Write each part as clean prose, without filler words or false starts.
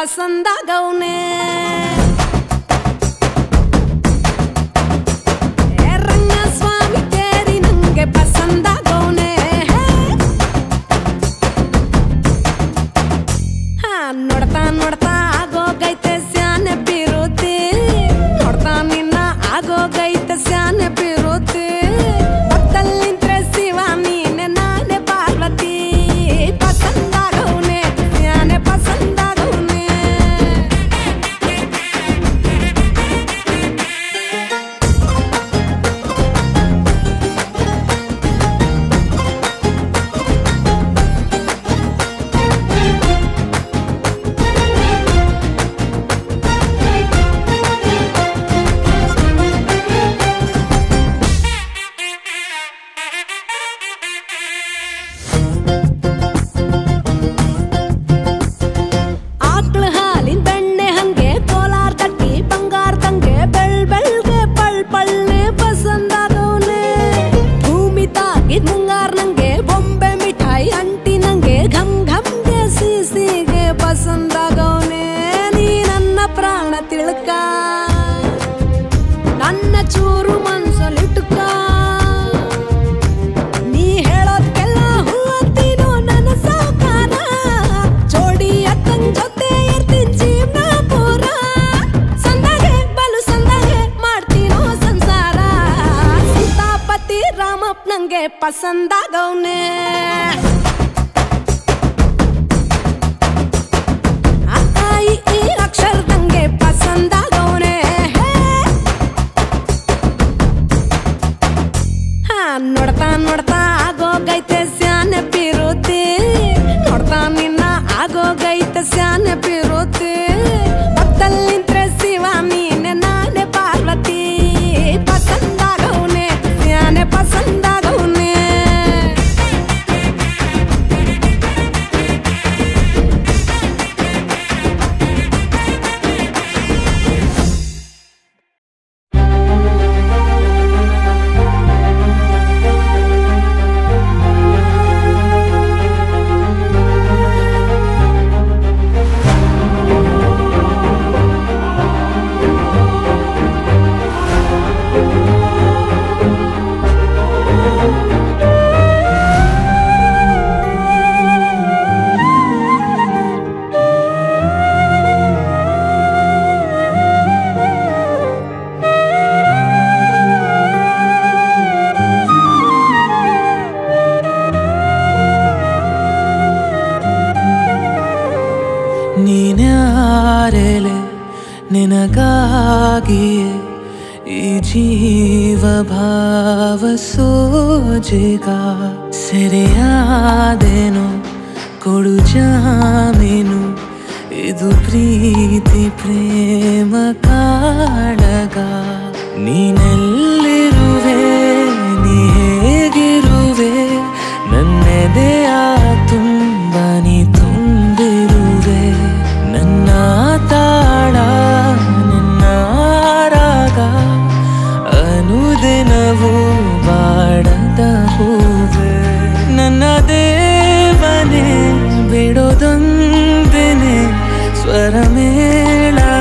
ಪಸಂದಾಗವ್ನೆ ರಂಗಸ್ವಾಮಿ ಕೇರಿ ನಂಗೆ ಪಸಂದಾಗವ್ನೆ ನೋಡ್ತಾ ನೋಡ್ತಾ ಆಗೋಗೈತೆ ಸ್ಯಾನೆ ಬಿರುತಿ ನೋಡ್ತಾ ನಿನ್ನ ಆಗೋಗೈತೆ ಸ್ಯಾನೆ ಬಿರುತಿ ಪಕ್ಕದಲ್ಲಿಂದ್ರೆ ಶಿವ ನೀನೆ ನಾನೇ ಪಾರ್ವತಿ ಪಸಂದಾಗವ್ನೆ ಸ್ಯಾನೆ ಪಸಂದಾಗವ್ನೆ ಪಸಂದಾಗವ್ನೆ ನೀ ನನ್ನ ಪ್ರಾಣ ತಿಳ್ಕ ನನ್ನ ಚೂರು ಮನ್ಸಲ್ಲಿಟ್ಕ ನೀ ಹೇಳೋದ್ಕೆಲ್ಲ ಹೂವತ್ತೀನೋ ನನ್ನ ಸಾಕಾರ ಜೋಡಿ ಅಕ್ಕನ್ ಜೊತೆ ಇರ್ತೀನಿ ಜೀವನ ಪೂರ ಸಂದಾಗೆ ಬಲು ಸಂದಾಗೆ ಮಾಡ್ತೀನೋ ಸಂಸಾರ ಸೀತಾಪತಿ ರಾಮಪ್ಪ ನಂಗೆ ಪಸಂದಾಗವ್ನೆ ಅಕ್ಷರದಂಗೆ ಪಸಂದಾಗವ್ನೆ ನೋಡ್ತಾ ನೋಡ್ತಾ ಆಗೋಗೈತೆ ಸ್ಯಾನೆ ಬಿರುತಿ ನೋಡ್ತಾ ನಿನ್ನ ಆಗೋಗೈತೆ ಸ್ಯಾನೆ ಬಿರುತಿ ಪಕ್ಕದಲ್ಲಿಂದ್ರೆ ಶಿವ ನೀನೆ ನಾನೇ ಪಾರ್ವತಿ ಪಸಂದಾಗವ್ನೆ ಸ್ಯಾನೆ ಪಸಂದಾಗವ್ನೆ ನೀನ್ಯಾರೆಲೆ ನಿನಗಾಗಿಯೇ ಈ ಜೀವ ಭಾವ ಸೋಜಿಗ ಸೆರೆಯಾದೇನು ಕೊಡು ಜಾಮೀನು ಇದು ಪ್ರೀತಿ ಪ್ರೇಮ ಕಾಳಗ ನೀನೆಲ್ಲಿರುವೆ ನೀ ಹೇಗಿರುವೆ ನನ್ನೆದೆಯ ತುಂಬ ನೀ ತುಂಬಿರುವೆ ನನ್ನ ತಾಳ ನಿನ್ನ ರಾಗ ಅನುದಿನವೂ ಬಾಡದ ಹೂವೆ ನನ್ನ ದೇವನೇ ಬಿಡೋದೊಂದೇನೆ ಸ್ವರ ಮೇಳಾಕೆನೆ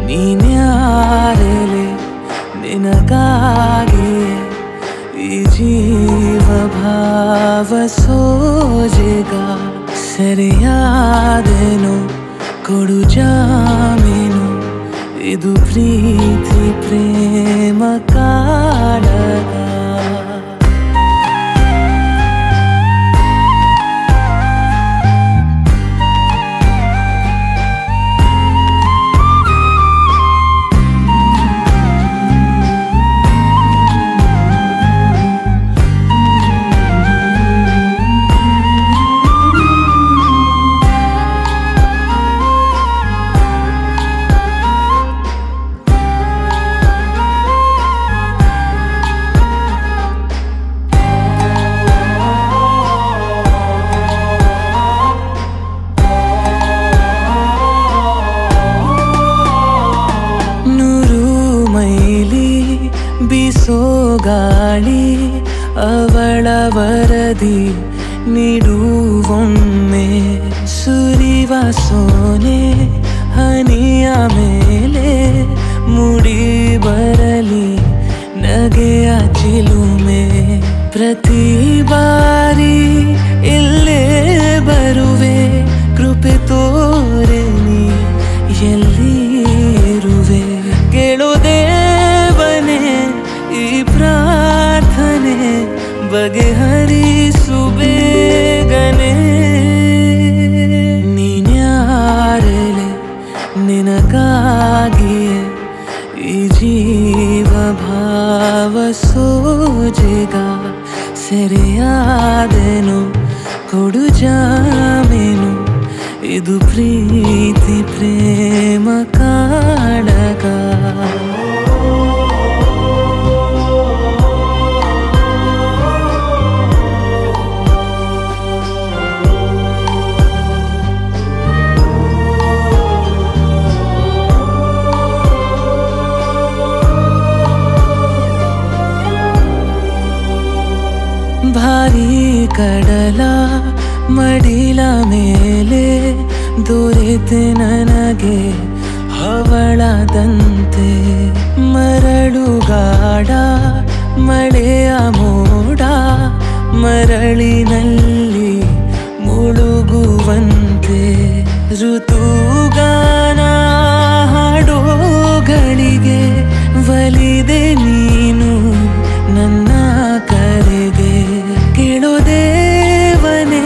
ನೀನ್ಯಾರೆಲೆ ನಿನಗಾಗಿಯೇ ಈ ಜೀವ ಭಾವ ಸೋಜಿಗ ಸರಿಯಾದೇನು ಕೊಡು ಜಾಮೀನು ಇದು ಪ್ರೀತಿ ಪ್ರೇಮ ಕಾಳಗ ಬೀಸೋ ಗಾಳಿ ಅವಳ ವರದಿ ನೀಡುವೊಮ್ಮೆ ಸೋನೆ ಹನಿಯ ಮೇಲೆ ಮುಡಿ ಬರಲಿ ನಗೆಯ ಚಿಲುಮೆ ಪ್ರತಿ ಬಾರಿ ಇಲ್ಲೇ ಬರುವೆ ಕೃಪೆ ತೋರೆ ನೀ ಎಲ್ಲಿ ಇರುವೆ ಕೇಳು ದೇವನೇ ಈ ಪ್ರಾರ್ಥನೆ ಬಗೆಹರಿಸು ಬೇಗನೆ ನೀನ್ಯಾರಲೆ ನಿನಗಾಗಿಯೇ ಈ ಜೀವ ಭಾವ ಸೋಜೆಗ ಸೆರೆಯಾದೆನು ಕೊಡು ಜಾಮೀನು ಇದು ಪ್ರೀತಿ ಪ್ರೇಮ ಕಾಡಗ ಭಾರೀ ಕಡಲ ಮಡಿಲ ಮೇಲೆ ದೊರೆತೆ ನನಗೆ ಹವಳದಂತೆ ಮರಳುಗಾಡ ಮಳೆಯ ಮೋಡ ಮರಳಿನಲ್ಲಿ ಮುಳುಗುವಂತೆ ಋತುಗಾನ ಹಾಡೋಗಳಿಗೆ ಒಲಿದೆ ನೀನು ನನ್ನ ಕರೆಗೆ ಕೇಳೋ ದೇವನೇ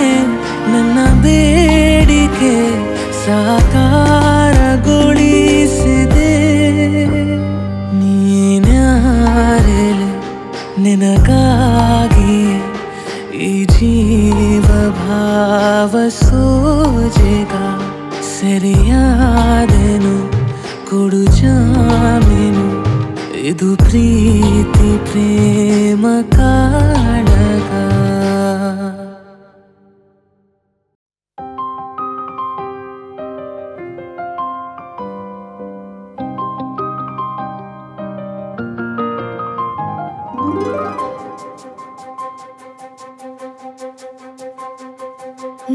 ನನ್ನ ಬೇಡಿಕೆ ಸಾಕಾರಗೊಳಿಸಿದೆ ನೀನ್ಯಾರಲೆ ನಿನಗಾಗಿ ಈ ಜೀವ ಭಾವ ಸೋಜೆಗ ಸರಿಯಾದೆನು ಕೊಡು ಜಾಮೀನು ಇದು ಪ್ರೀತಿ ಪ್ರೇಮ ಕಾಡಗ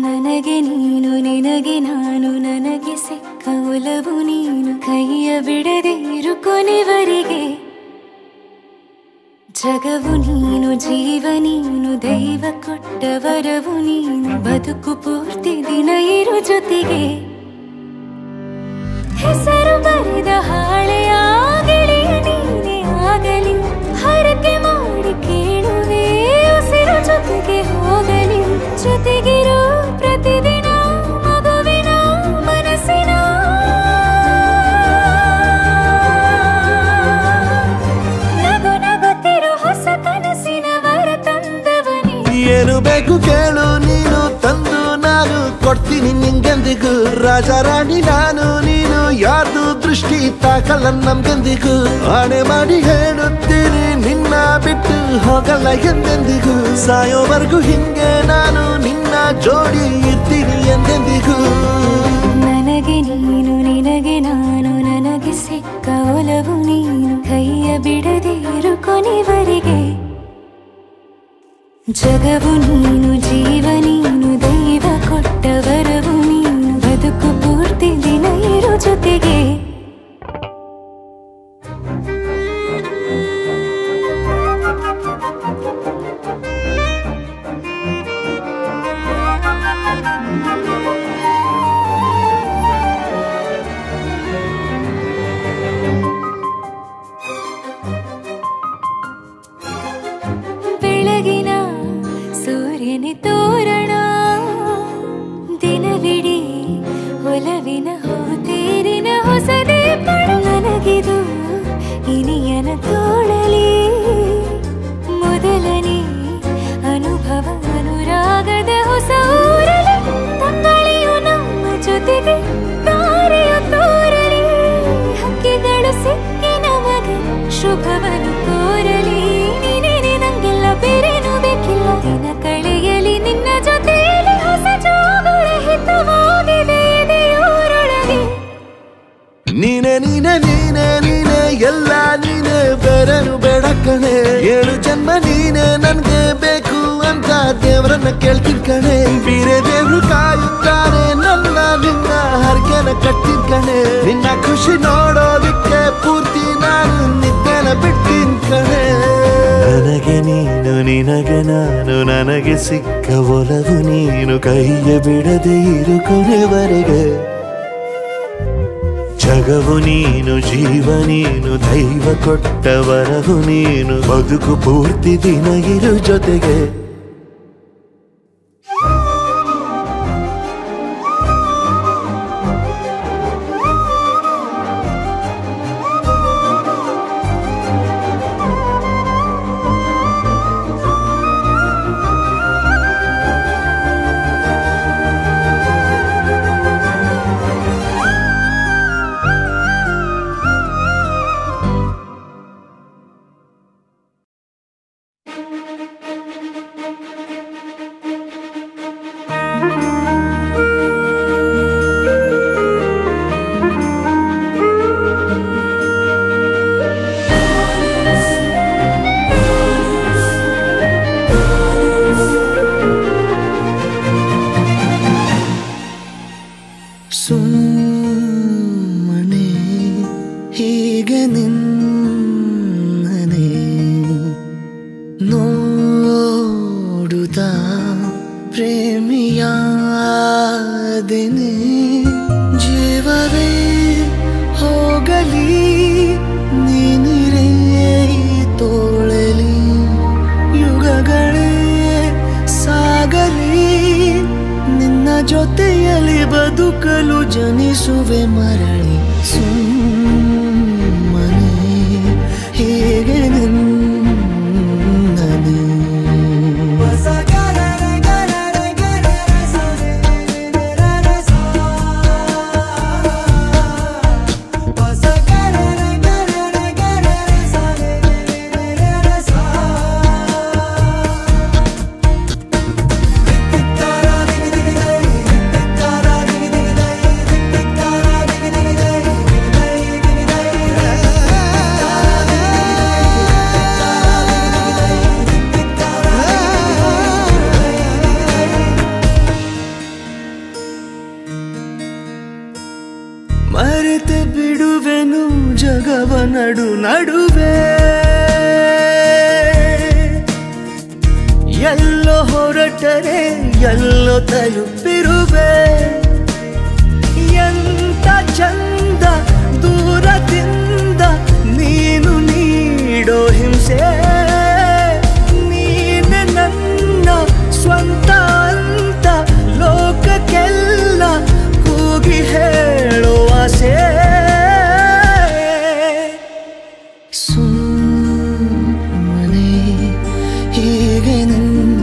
ನನಗೆ ನೀನು ನಿನಗೆ ನಾನು ನನಗೆ ಸಿಕ್ಕ ಒಲವು ನೀನು ಕೈಯ ಬಿಡದೆ ಇರು ಕೊನೆವರೆಗೆ ಜಗವು ನೀನು ಜೀವ ನೀನು ದೈವ ಕೊಟ್ಟ ವರವು ನೀನು ಬದುಕು ಪೂರ್ತಿ ದಿನ ಇರು ಜೊತೆಗೆ ಹೆಸರು ಬರೆದ ಹಾಳೆಯಾಗಲಿ ನೀನೇ ಆಗಲಿ ಹರಕೆ ಮಾಡಿ ಕೇಳುವೆ ಉಸಿರು ಜೊತೆಗೆ ಹೋಗಲಿ ಜೊತೆಗಿರೋ ಪ್ರತಿದಿನ ಮಗುವಿನ ಮನಸ್ಸಿನ ನಗು ನಗುತ್ತಿರೋ ಹೊಸ ಕನಸಿನ ವರ ತಂದವನೇ ಏನು ಬೇಕು ಕೇಳು ನೀನು ತಂದು ನಾನು ಕೊಡ್ತೀನಿ ನಿಂಗೆಂದಿಗೂ ರಾಜ ರಾಣಿ ನಾನು ನೀನು ಯಾರ್ದು ದೃಷ್ಟಿ ತಾಕಲ್ಲ ನಮ್ಗೆಂದಿಗೂ ಆಣೆ ಮಾಡಿ ಹೇಳುತ್ತೀನಿ ನಿನ್ನ ಬಿಟ್ಟು ಹೋಗಲ್ಲ ಎಂದೆಂದಿಗೂ ಸಾಯೋವರೆಗೂ ಹಿಂಗೆ ನಾನು ನಿನ್ನ ಜೋಡಿ ಇರ್ತೀನಿ ಎಂದೆಂದಿಗೂ ನನಗೆ ನೀನು ನಿನಗೆ ನಾನು ನನಗೆ ಸಿಕ್ಕ ಒಲವು ನೀನು ಕೈಯ ಬಿಡದೆ ಇರು ಕೊನೆವರೆಗೆ ಜಗವು ನೀನು ಜೀವ ನೀನು ದೈವ ಕೊಟ್ಟ ವರವು ನೀನು ಬದುಕು ಪೂರ್ತಿ ದಿನ ಇರು ಜೊತೆಗೆ ಬೆಳಗಿನ ಸೂರ್ಯನ ತೋರಣ ದಿನವಿಡೀ ಒಲವಿನ ಹೋತೇರಿನ ಹೊಸದೇ ಪಡ ನನಗಿದು ಇನಿಯನ ತೋಳಲಿ ಮೊದಲನೇ ಅನುಭವ ಅನುರಾಗದ ಹೊಸ ಊರಲಿ ತಂಗಳಿಯು ನಮ್ಮ ಜೊತೆಗೆ ತಾರೆಯು ತೋರಲಿ ಹಕ್ಕಿಗಳು ಸಿಕ್ಕಿ ನಮಗೆ ಶುಭವನ್ನು ಕೋರಲಿ ನೀನೇನೆ ನಂಗೆಲ್ಲ ಬೇರೇನು ಬೇಕಿಲ್ಲ ದಿನ ಕಳೆಯಲಿ ನಿನ್ನ ಜೊತೆಯಲ್ಲಿ ಹೊಸ ಜೋಗುಳ ಹಿತವಾಗಿದೆ ಇದೆಯೂರೊಳಗೆ ನೀನೆ ನೀನೆ ನೀನೆ ನೀನೆ ಎಲ್ಲ ನೀನೆ ಬೇರೆನು ಬೇಡ ಕಣೆ 7 ಜನ್ಮ ನೀನೆ ನನ್ಗೆ ಬೇಕು ಅಂತ ದೇವರನ್ನ ಕೇಳ್ತೀನಿ ಕಣೆ. ಬೇರೆ ದೇವ್ರು ಕಾಯುತ್ತಾರೆ ನನ್ನ ನಿನ್ನ ಹರಕೆನ ಕಟ್ತೀನಿ ಕಣೆ. ನಿನ್ನ ಖುಷಿ ನೋಡೋದಿಕ್ಕೆ ಪೂರ್ತಿ ನಾನು ನಿದ್ದೆನ ಬಿಟ್ಟಿನ್ ಕಣೆ. ನನಗೆ ನೀನು ನಿನಗೆ ನಾನು, ನನಗೆ ಸಿಕ್ಕ ಒಲವು ನೀನು, ಕೈಯ ಬಿಡದೆ ಇರು ಕೊನೆವರೆಗೆ. ಜಗವು ನೀನು, ಜೀವ ನೀನು, ದೈವ ಕೊಟ್ಟ ವರವು ನೀನು, ಬದುಕು ಪೂರ್ತಿ ದಿನ ಇರು ಜೊತೆಗೆ. ಸುಮ್ಮನೆ ಹೀಗೆ ನಿನ್ನನೆ ನೋಡುತ್ತಾ ಪ್ರೇಮಿಯಾದೆನೆ. ಜೀವವೇ ಹೋಗಲಿ ನೀನಿರೇ ತೋಳಲಿ, ಯುಗಗಳೇ ಸಾಗಲಿ ನಿನ್ನ ಜೊತೆಯಲ್ಲಿ ಬದುಕಲು ಜನಿಸುವೆ ಮರಳಿ. ಸುಮ್ಮನೆ ಹೇಗೆ ನಿನ್ನನೆ ಮರೆತೆ ಬಿಡುವೆನು ಜಗವ ನಡುವೆ. ಎಲ್ಲೋ ಹೊರಟರೆ ಎಲ್ಲೋ ತಲುಪಿರುವೆ. ಎಂತ ಚಂದ ದೂರದಿಂದ ನೀನು ನೀಡೋ ಹಿಂಸೆ. ನೀನೆ ನನ್ನ ಸ್ವಂತ ಅಂತ ಲೋಕಕ್ಕೆಲ್ಲ ಕೂಗಿ ಹೇಳೋ ಆಸೆ. ಸುಮ್ಮನೆ ಹೀಗೆ ನಿನ್ನನೆ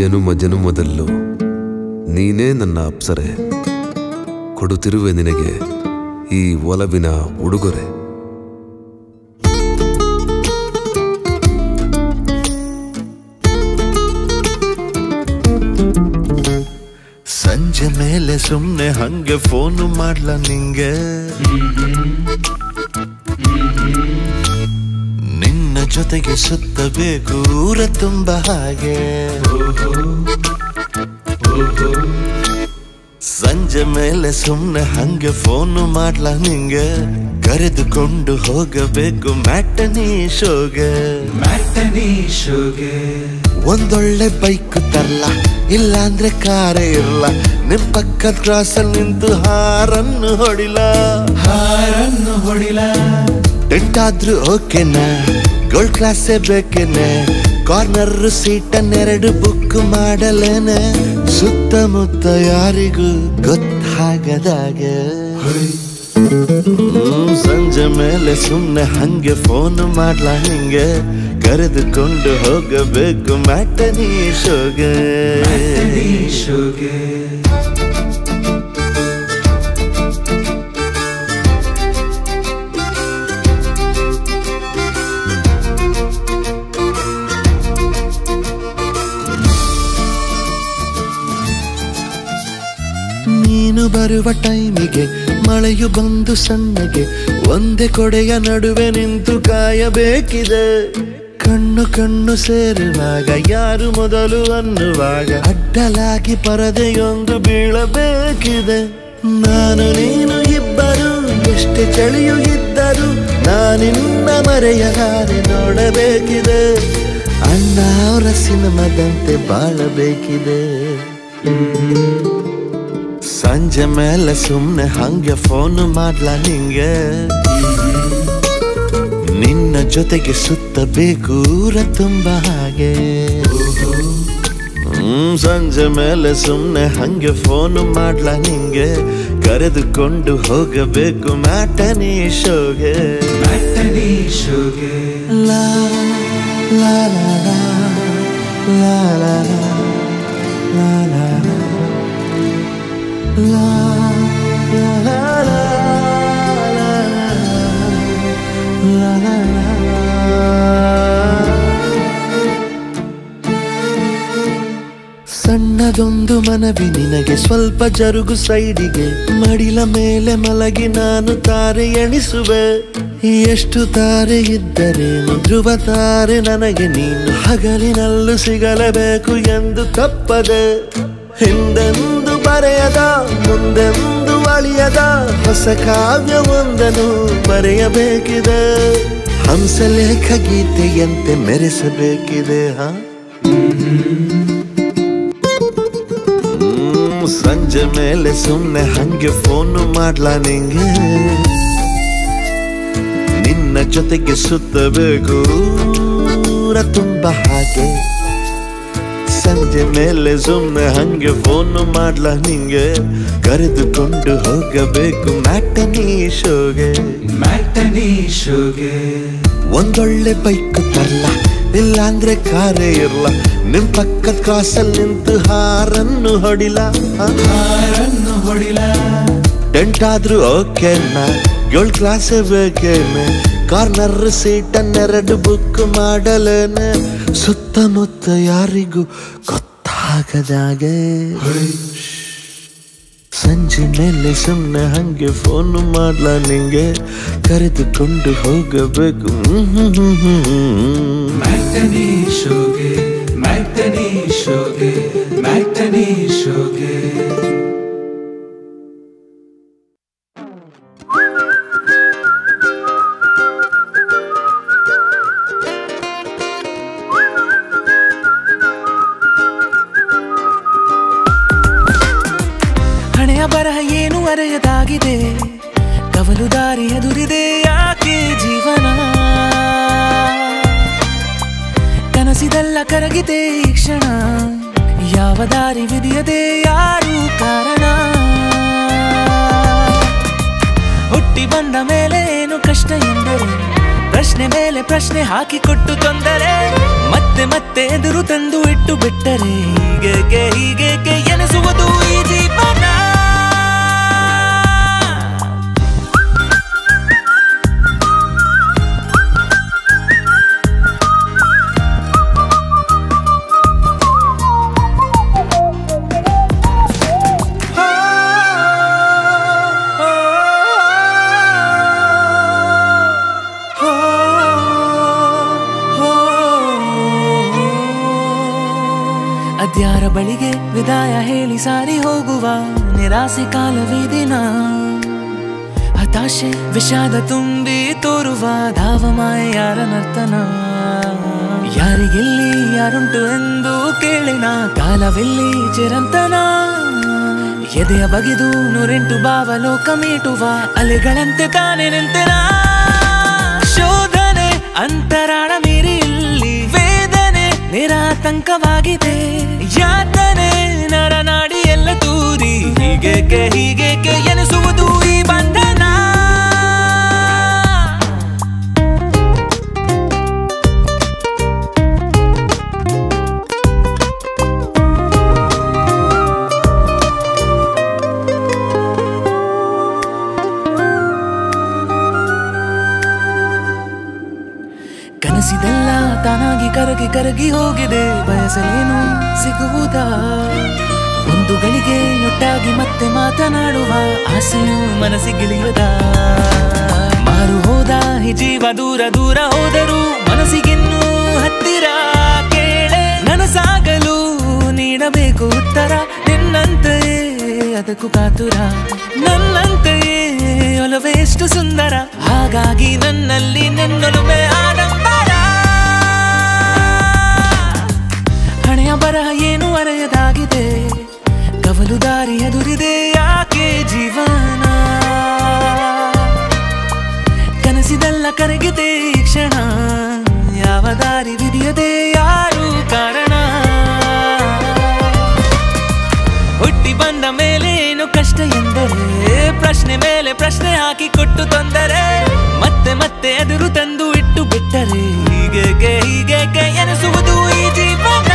ಜನುಮ ಜನುಮದಲ್ಲೂ ನೀನೇ ನನ್ನ ಅಪ್ಸರೆ, ಕೊಡುತ್ತಿರುವೆ ನಿನಗೆ ಈ ಒಲವಿನ ಉಡುಗೊರೆ. ಸಂಜೆ ಮೇಲೆ ಸುಮ್ನೆ ಹಂಗೆ ಫೋನು ಮಾಡ್ಲ ನಿಂಗೆ, ನಿನ್ನ ಜೊತೆಗೆ ಸುತ್ತಬೇಕು ಊರ ತುಂಬ ಹಾಗೆ. ಸಂಜೆ ಮೇಲೆ ಸುಮ್ನೆ ಹಂಗೆ ಫೋನು ಮಾಡ್ಲ ನಿಂಗೆ, ಕರೆದುಕೊಂಡು ಹೋಗಬೇಕು ಮ್ಯಾಟನಿ ಶೋಗೆ. ಒಂದೊಳ್ಳೆ ಬೈಕ್ ತರ್ಲ, ಇಲ್ಲಾಂದ್ರೆ ಕಾರೇ ಇರಲ್ಲ, ನಿಮ್ ಪಕ್ಕದ ಕ್ರಾಸಲ್ಲಿ ನಿಂತು ಹಾರನ್ನು ಹೊಡಿಲ. ಟೆಂಟ್ ಆದ್ರೂ ಓಕೆನಾ, ಗೋಲ್ಡ್ ಕ್ಲಾಸೇ ಬೇಕೇನೆ, ಕಾರ್ನರ್ ಸೀಟನ್ನೆರಡು ಬುಕ್ ಮಾಡಲೇನೆ, ಸುತ್ತಮುತ್ತ ಯಾರಿಗೂ ಗೊತ್ತಾಗದಾಗ. ಸಂಜೆ ಮೇಲೆ ಸುಮ್ನೆ ಹಂಗೆ ಫೋನ್ ಮಾಡ್ಲ ಹಿಂಗೆ, ಕರೆದುಕೊಂಡು ಹೋಗಬೇಕು ಮ್ಯಾಟನಿ ಶೋಗೆ. ನೀನು ಬರುವ ಟೈಮಿಗೆ ಮಳೆಯು ಬಂದು ಸಣ್ಣಗೆ, ಒಂದೇ ಕೊಡೆಯ ನಡುವೆ ನಿಂತು ಕಾಯಬೇಕಿದೆ. ಕಣ್ಣು ಕಣ್ಣು ಸೇರುವಾಗ ಯಾರು ಮೊದಲು ಅನ್ನುವಾಗ, ಅಡ್ಡಲಾಗಿ ಪರದೆಯೊಂದು ಬೀಳಬೇಕಿದೆ. ನಾನು ನೀನು ಇಬ್ಬರು ಎಷ್ಟೇ ಚಳಿಯು ಇದ್ದರು, ನಾನಿನ್ನ ಮರೆಯಲಾರೆ ನೋಡಬೇಕಿದೆ. ಅಣ್ಣ ಅವರ ಸಿನಿಮಾದಂತೆ ಬಾಳಬೇಕಿದೆ. ಸಂಜೆ ಮೇಲೆ ಸುಮ್ನೆ ಹಂಗೆ ಫೋನು ಮಾಡ್ಲ ನಿಂಗೆ, ನಿನ್ನ ಜೊತೆಗೆ ಸುತ್ತಬೇಕು ಊರ ತುಂಬ ಹಾಗೆ. ಸಂಜೆ ಮೇಲೆ ಸುಮ್ನೆ ಹಂಗೆ ಫೋನು ಮಾಡ್ಲ ನಿಂಗೆ, ಕರೆದುಕೊಂಡು ಹೋಗಬೇಕು ಮ್ಯಾಟನಿ ಶೋಗೆ. ಲಾ ಲಾ ಲಾ ಲಾ ಲಾ ಲಾ ಲಾ La la la la la la la la. ಸಣ್ಣದೊಂದು ಮನವಿ ನಿನಗೆ, ಸ್ವಲ್ಪ ಜರುಗು ಸೈಡಿಗೆ, ಮಡಿಲ ಮೇಲೆ ಮಲಗಿ ನಾನು ತಾರೆ ಎಣಿಸುವೆ. ಎಷ್ಟು ತಾರೆ ಇದ್ದರೇನು ಧ್ರುವ ತಾರೆ ನನಗೆ ನೀನು, ಹಗಲಿನಲ್ಲೂ ಸಿಗಲೇಬೇಕು ಎಂದು ತಪ್ಪದೆ. ಹಿಂದೆಂದು ಬರೆಯದ ಮುಂದೆಂದು ಅಳಿಯದ ಹೊಸ ಕಾವ್ಯವೊಂದನ್ನು ಬರೆಯಬೇಕಿದೆ. ಹಂಸಲೇಖ ಗೀತೆಯಂತೆ ಮೆರೆಸಬೇಕಿದೆ. ಸಂಜೆ ಮೇಲೆ ಸುಮ್ನೆ ಹಂಗೆ ಫೋನು ಮಾಡ್ಲ ನಿಂಗೆ, ನಿನ್ನ ಜೊತೆಗೆ ಸುತ್ತಬೇಕು ಊರ ತುಂಬ ಹಾಗೆ. ಸಂಜೆ ಮೇಲೆ ಸುಮ್ನೆ ಹಂಗೆ ಫೋನು ಮಾಡ್ಲ ನಿಂಗೆ, ಕರೆದುಕೊಂಡು ಹೋಗಬೇಕು ಮ್ಯಾಟನಿ ಶೋಗೆ. ಒಂದೊಳ್ಳೆ ಬೈಕ್ ತರ್ಲ, ಇಲ್ಲಾಂದ್ರೆ ಕಾರೇ ಇರ್ಲ, ನಿಮ್ ಪಕ್ಕದ ಕ್ರಾಸಲ್ಲಿ ನಿಂತು ಹಾರನ್ನು ಹೊಡಿಲ. ಟೆಂಟ್ ಆದ್ರೂ ಓಕೆನಾ, ಗೋಲ್ಡ್ ಕ್ಲಾಸೇ ಬೇಕೇನೆ, ಕಾರ್ನರ್ ಸೀಟನ್ನೆರಡು ಬುಕ್ ಮಾಡಲೇನೆ, ಸುತ್ತಮುತ್ತ ಯಾರಿಗೂ ಗೊತ್ತಾಗದಾಗೆ. ಸಂಜೆ ಮೇಲೆ ಸುಮ್ನೆ ಹಂಗೆ ಫೋನು ಮಾಡ್ಲ ನಿಂಗೆ, ಕರೆದುಕೊಂಡು ಹೋಗಬೇಕು ಮ್ಯಾಟನಿ ಶೋಗೆ. ಹಣೆಯ ಬರಹ ಏನು ಅರೆಯದಾಗಿದೆ, ಕವಲು ದಾರಿ ಎದುರಿದೆ ಯಾಕೆ ಜೀವನ. ಕನಸಿದೆಲ್ಲ ಕರಗಿದೆ ಈ ಕ್ಷಣ, ಯಾವ ದಾರಿ ವಿಧಿಯದೆ ಯಾರು ಕಾರಣ. ಹುಟ್ಟಿ ಬಂದ ಮೇಲೆ ಏನು ಕಷ್ಟ ಎಂದರೆ ಪ್ರಶ್ನೆ ಮೇಲೆ ಪ್ರಶ್ನೆ ಹಾಕಿಕೊಟ್ಟು ತೊಂದರೆ ಮತ್ತೆ ಮತ್ತೆ ಎದುರು ತಂದು ಇಟ್ಟು ಬಿಟ್ಟರೆ ಹೀಗೇಕೆ ಎನಿಸುವುದು ಈ ಜೀವನ. ಅದ್ಯಾರ ಬಳಿಗೆ ವಿದಾಯ ಹೇಳಿ ಸಾರಿ ಹೋಗುವ ನಿರಾಸೆ ಕಾಲವೇ ದಿನ. ಹತಾಶೆ ವಿಷಾದ ತುಂಬಿ ತೋರುವ ಧಾವಮಾಯ ಯಾರ ನರ್ತನ. ಯಾರಿಗೆಲ್ಲಿ ಯಾರುಂಟು ಎಂದು ಕೇಳಿನ ಕಾಲವೆಲ್ಲಿ ಚಿರಂತನ. ಎದೆಯ ಬಗೆದು 108 ಭಾವಲೋಕ ಮೀಟುವ ಅಲೆಗಳಂತೆ ತಾನೇ ನಿಂತೆನ. ಶೋಧನೆ ಅಂತರಾಳ ಮೀರಿ ಇಲ್ಲಿ ವೇದನೆ ನಿರಾತಂಕವಾಗಿದೆ. ಯಾತನೆ ನರನಾಡಿ ಎಲ್ಲ ತೂರಿ ಹೀಗೇಕೆ ಎನಿಸುವುದು ಈ ಬಂಧನ. ಕನಸಿದೆಲ್ಲ ತಾನಾಗಿ ಕರಗಿ ಹೋಗಿದೆ. ಬಯಸಲೇನು ಸಿಗುವುದಾ ಒಂದು ಗಳಿಗೆ ಒಟ್ಟಾಗಿ ಮತ್ತೆ ಮಾತನಾಡುವ ಆಸೆಯು ಮನಸ್ಸಿಗಿಳಿಯದ. ಮಾರು ಹೋದ ಈ ಜೀವ ದೂರ ಹೋದರೂ ಮನಸ್ಸಿಗಿನ್ನೂ ಹತ್ತಿರ. ಕೇಳೆ ನನಸಾಗಲು ನೀಡಬೇಕು ಉತ್ತರ. ನಿನ್ನಂತೆಯೇ ಅದಕ್ಕೂ ಕಾತುರ. ನನ್ನಂತೆಯೇ ಒಲವೇ ಎಷ್ಟು ಸುಂದರ. ಹಾಗಾಗಿ ನನ್ನಲ್ಲಿ ನಿನ್ನೊಲುಮೆ ಆಡಂಬರ. ಹಣೆಯ ಬರಹ ಏನು ಅರೆಯದಾಗಿದೆ. ಕವಲು ದಾರಿ ಎದುರಿದೆ ಯಾಕೆ ಜೀವನ. ಕನಸಿದೆಲ್ಲ ಕರಗಿದೆ ಈ ಕ್ಷಣ. ಯಾವ ದಾರಿ ವಿಧಿಯದೆ ಯಾರು ಕಾರಣ. ಹುಟ್ಟಿ ಬಂದ ಮೇಲೆ ಏನು ಕಷ್ಟ ಎಂದರೆ ಪ್ರಶ್ನೆ ಮೇಲೆ ಪ್ರಶ್ನೆ ಹಾಕಿಕೊಟ್ಟು ತೊಂದರೆ ಮತ್ತೆ ಮತ್ತೆ ಎದುರು ತಂದು ಇಟ್ಟು ಬಿಟ್ಟರೆ ಹೀಗೇಕೆ ಎನಿಸುವುದು ಈ ಜೀವನ.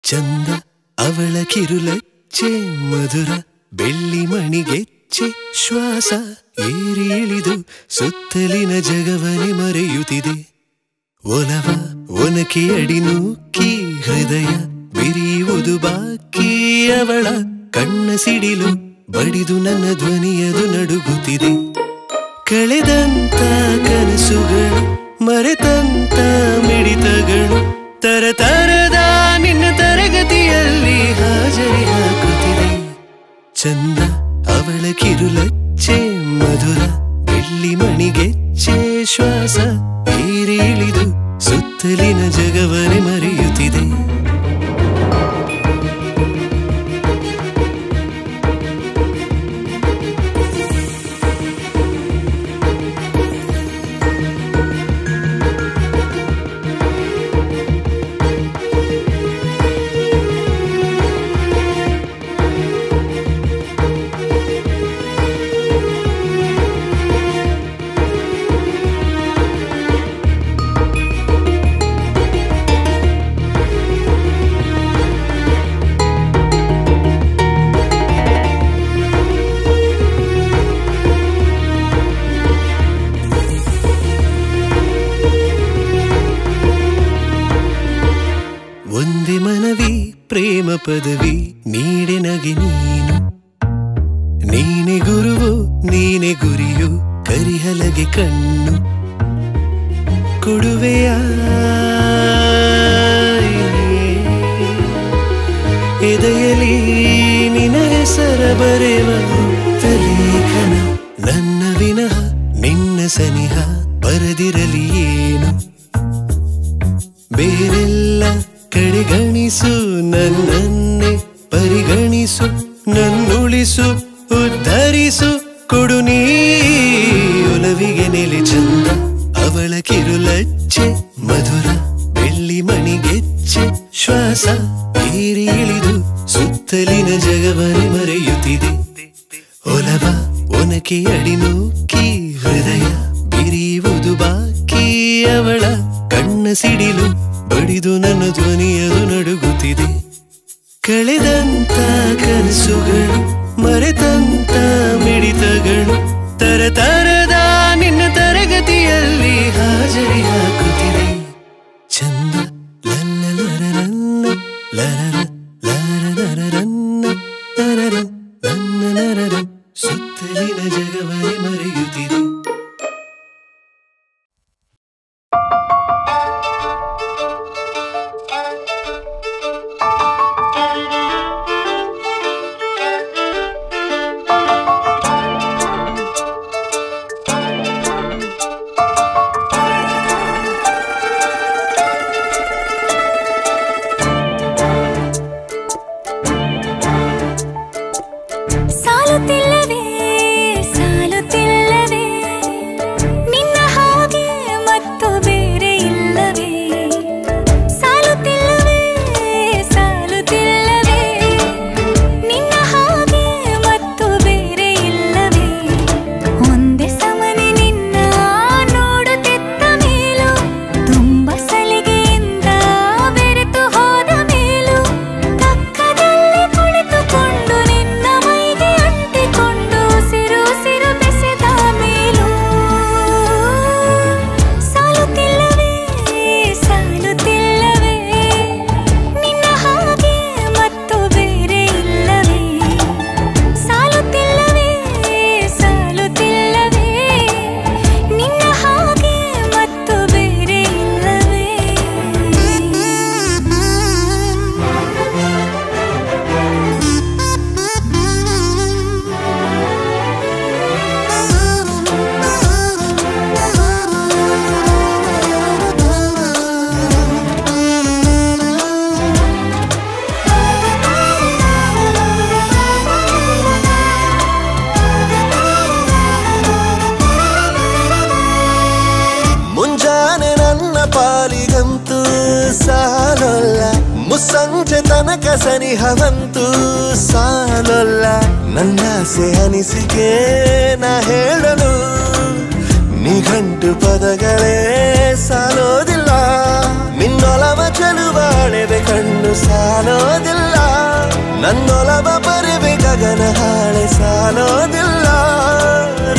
ಚಂದ ಅವಳ ಕಿರುಲಚ್ಚೆ ಮಧುರ ಬೆಳ್ಳಿ ಮಣಿಗೆಚ್ಚೆ ಶ್ವಾಸ ಏರಿ ಇಳಿದು ಸುತ್ತಲಿನ ಜಗವನೆ ಮರೆಯುತ್ತಿದೆ. ಒಲವ ಒನಕೆ ಅಡಿ ನೂಕಿ ಹೃದಯ ಬಿರಿಯುವುದು ಬಾಕಿ. ಅವಳ ಕಣ್ಣ ಸಿಡಿಲು ಬಡಿದು ನನ್ನ ಧ್ವನಿಯದು ನಡುಗುತ್ತಿದೆ. ಕಳೆದಂತ ಕನಸುಗಳು ಮರೆತಂತ ಮಿಡಿತಗಳು ತರತರದ ನಿನ್ನ ತರಗತಿಯಲ್ಲಿ ಹಾಜರಿ ಹಾಕುತ್ತಿದೆ. ಚಂದ ಅವಳ ಕಿರುಲಚ್ಚೆ ಮಧುರ ಬೆಳ್ಳಿ ಮಣಿಗೆಚ್ಚೆ ಶ್ವಾಸ ಏರಿ ಇಳಿದು ಸುತ್ತಲಿನ ಜಗವನೆ ಮರೆಯುತ್ತಿದೆ. ಪ್ರೇಮ ಪದವಿ ನೀಡೆ ನಗೆ ನೀನು. ನೀನೆ ಗುರುವು ನೀನೆ ಗುರಿಯು ಕರಿಹಲಗೆ ಕಣ್ಣು ಕೊಡುವೆಯ ಎದೆಯಲಿ ನಿನ ಹೆಸರ ಬರೆವ ಲೇಖನ ನನ್ನ ವಿನಃ ನಿನ್ನ ಸನಿಹ ಬರದಿರಲಿ ಏನು ಬೇರೆಲ್ಲ ಕಡೆಗಣಿಸು ನನ್ನನ್ನೇ ಪರಿಗಣಿಸು ನನ್ನುಳಿಸು ಉದ್ಧರಿಸು ಕೊಡು ನೀ ಒಲವಿಗೆ ನೆಲೆ ಚಂದ ಅವಳ ಕಿರುಲಚ್ಚೆ ಮಧುರ ಬೆಳ್ಳಿ ಮಣಿಗೆಚ್ಚೆ ಶ್ವಾಸ ಏರಿ ಇಳಿದು ಸುತ್ತಲಿನ ಜಗವನೆ ಮರೆಯುತ್ತಿದೆ ಒಲವ ಒನಕೆ ಅಡಿನೂಕಿ ಹೃದಯ ಬಿರಿಯುವುದು ಬಾಕಿ ಅವಳ ಕಣ್ಣ ಸಿಡಿಲು ಬಡಿದು ನನ್ನ ಧ್ವನಿಯದು ನಡುಗುತ್ತಿದೆ ಕಳೆದಂತ ಕನಸುಗಳು ಮರೆತಂತ ಮಿಡಿತಗಳು ತರತರದ ನಿನ್ನ ತರಗತಿಯಲ್ಲಿ ಹಾಜರಿ ಹಾಕುತ್ತಿದೆ ಚಂದ ಲಲ್ಲಲರನ್ನ ಲರರ ಲರರರನ್ನ ಲರರ ನನ್ನ ನರರ ಸುತ್ತಲಿನ ಜಗವನೆ ಮರೆಯುತ್ತಿದೆ ಸಂಜೆ ತನಕ ಸನಿಹವಂತೂ ಸಾಲಲ್ಲ ನನ್ನಾಸೆ ಅನಿಸಿಕೆ ನಾ ಹೇಳಲು ನಿಘಂಟು ಪದಗಳೇ ಸಾಲೋದಿಲ್ಲ ನಿನ್ನೊಲವ ಚೆಲುವಾಳೆವೆ ಕಣ್ಣು ಸಾಲೋದಿಲ್ಲ ನನ್ನೊಲವ ಬರೆವೆ ಗಗನ ಹಾಳೆ ಸಾಲೋದಿಲ್ಲ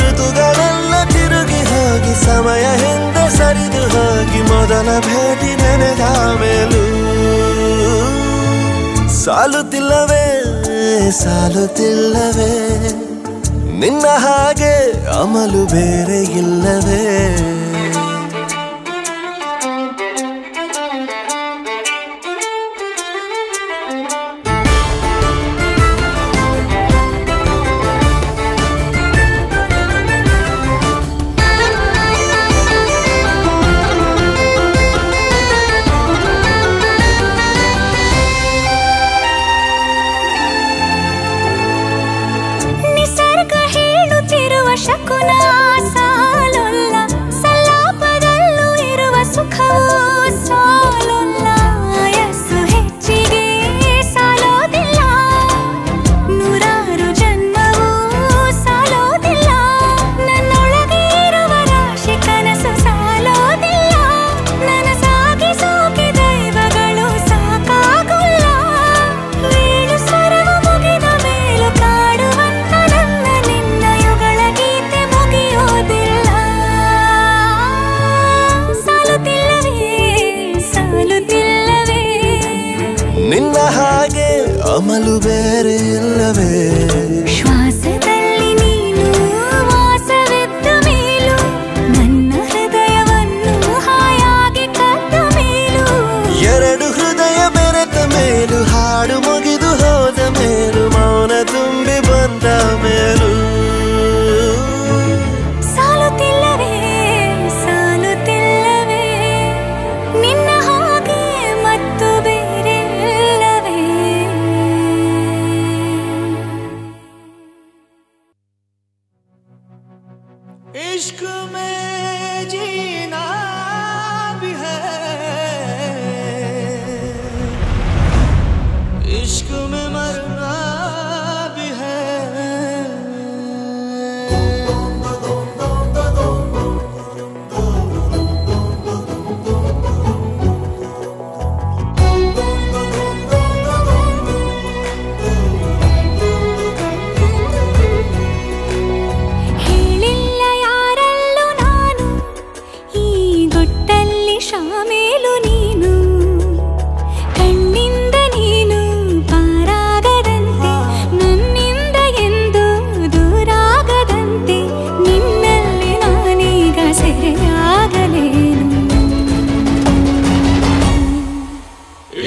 ಋತುಗಳೆಲ್ಲ ತಿರುಗಿ ಹೋಗಿ ಸಮಯ ಹಿಂದೆ ಸರಿದು ಹೋಗಿ ಮೊದಲ ಭೇಟಿ ನೆನೆದ ಮೇಲೂ ಸಾಲುತ್ತಿಲ್ಲವೇ ಸಾಲುತ್ತಿಲ್ಲವೇ ನಿನ್ನ ಹಾಗೆ ಅಮಲು ಬೇರೆ ಇಲ್ಲವೇ ಶಕುನ ಸಾಲೊಲ್ಲ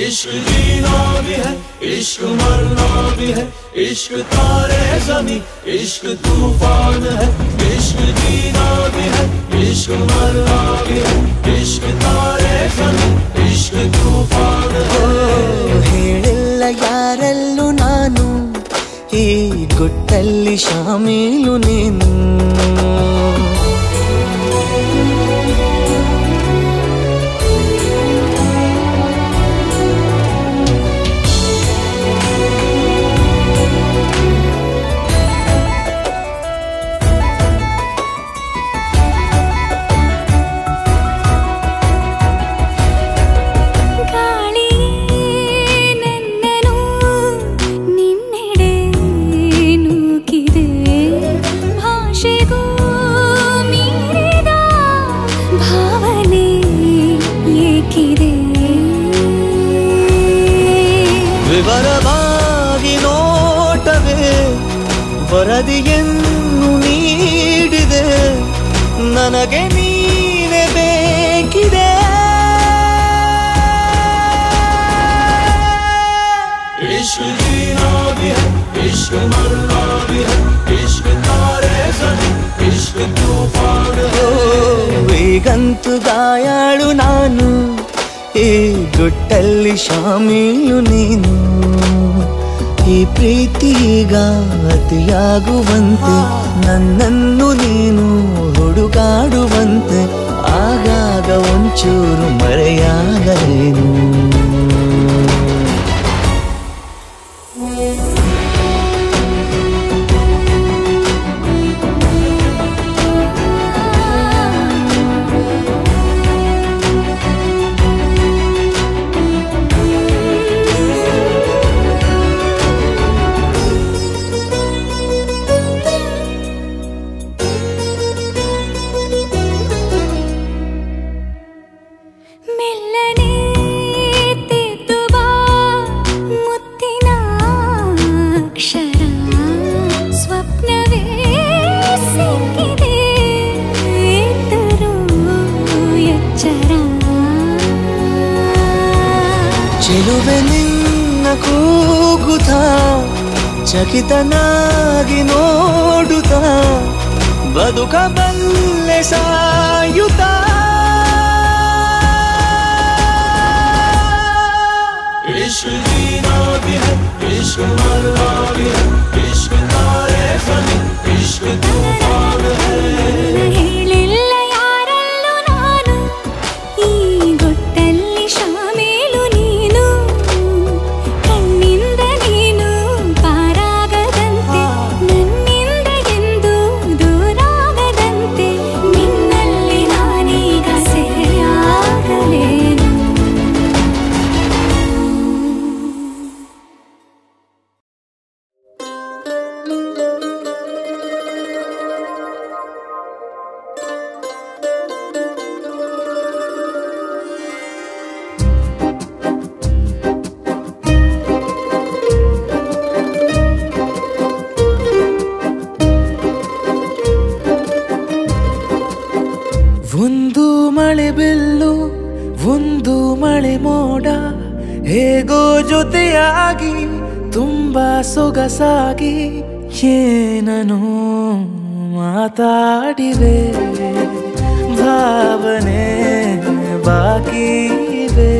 इश्क जीना भी है इश्क मरना भी है इश्क तारे ज़मीं इश्क तूफान है इश्क जीना भी है इश्क मरना भी है इश्क तारे ज़मीं इश्क तूफान है ಹೇಳಿಲ್ಲ ಯಾರಲ್ಲೂ ನಾನು ಈ ಗುಟ್ಟಲ್ಲಿ ಶಾಮೀಲು ನೀನು ವಿವರವಾಗಿ ನೋಟವೇ ವರದಿಯನ್ನು ನೀಡಿದೆ ನನಗೆ ನೀನೇ ಬೇಕಿದೆ इश्क जीना भी है इश्क मरना भी है इश्क तारे ज़मीं इश्क तूफान है ಈಗಂತೂ ಗಾಯಾಳು ನಾನು ಈ ಗುಟ್ಟಲ್ಲಿ ಶಾಮೀಲು ನೀನು ಈ ಪ್ರೀತಿಗ ಅತಿಯಾಗುವಂತೆ ನನ್ನನ್ನು ನೀನು ಹುಡುಗಾಡುವಂತೆ ಆಗಾಗ ಒಂಚೂರು ಮರೆಯಾಗಲೇನು ಚೆಲುವೆ ನಿನ್ನ ಕೂಗುತ್ತ ಚಕಿತನಾಗಿ ನೋಡುತ್ತ ಬದುಕಬಲ್ಲೆ ಸಾಯುತ್ತ इश्क जीना भी है इश्क मरना भी है इश्क तारे ज़मीं इश्क तूफान है ಹೇಳಿಲ್ಲ ಯಾರಲ್ಲೂ ನಾನು ಈ ಗುಟ್ಟಲ್ಲಿ ಶಾಮೀಲು ನೀನು ಕಣ್ಣಿಂದ ನೀನು ಪಾರಾಗದಂತೆ ನನ್ನಿಂದ ಎಂದು ದೂರಾಗದಂತೆ ನಿನ್ನಲ್ಲಿ ನಾನೀಗ ಸೆರೆಯಾಗಲೇನು ಒಂದು ಮಳೆ ಬಿಲ್ಲು ಒಂದು ಮಳೆ ಮೋಡ ಹೇಗೋ ಜೊತೆಯಾಗಿ ತುಂಬಾ ಸೊಗಸಾಗಿ ಏನೋ ಮಾತಾಡಿವೆ ಭಾವನೆ ಬಾಕಿ ಇವೆ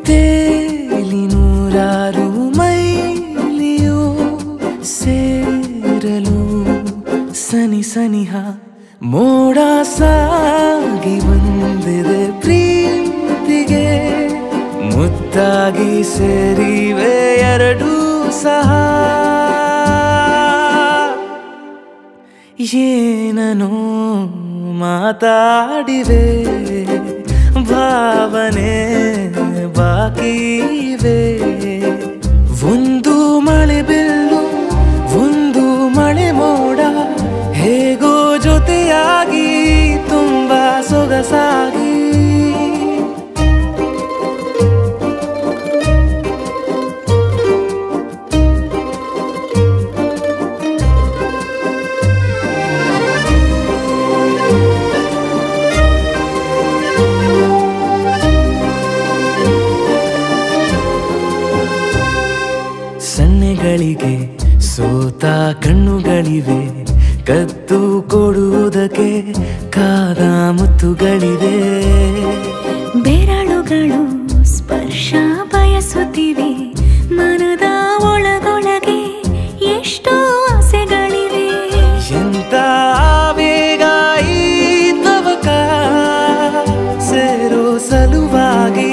ತೇಲಿ ನೂರಾರು ಮೈಲಿಯೋ ಸೇರಲು ಸನಿ ಸನಿಹ ಮೋಡ ಸಾಗಿ ಬಂದಿದೆ ಪ್ರೀತಿಗೆ ಮುತ್ತಾಗಿ ಸೇರಿವೆ ಎರಡೂ ಸಹ ಏನೋ ಮಾತಾಡಿವೆ ಭಾವನೆ ಬಾಕಿ ಇವೆ ಒಂದು ಮಳೆ ಬಿಲ್ಲು ಒಂದು ಮಳೆ ಮೋಡ ಹೇಗೋ ಜೊತೆಯಾಗಿ ತುಂಬಾ ಸೊಗಸಾಗಿ ಆಸೆಗಳಿವೆ, ಕದ್ದು ಕೊಡುವುದಕ್ಕೆ ಕಾದ ಮುತ್ತುಗಳಿವೆ. ಬೆರಳುಗಳು ಸ್ಪರ್ಶ ಬಯಸುತ್ತಿವೆ, ಮನದ ಒಳಗೊಳಗೆ ಎಷ್ಟೋ ಆಸೆಗಳಿವೆ. ಎಂತ ಬೇಗ ಈ ತವಕ ಸೇರೋ ಸಲುವಾಗಿ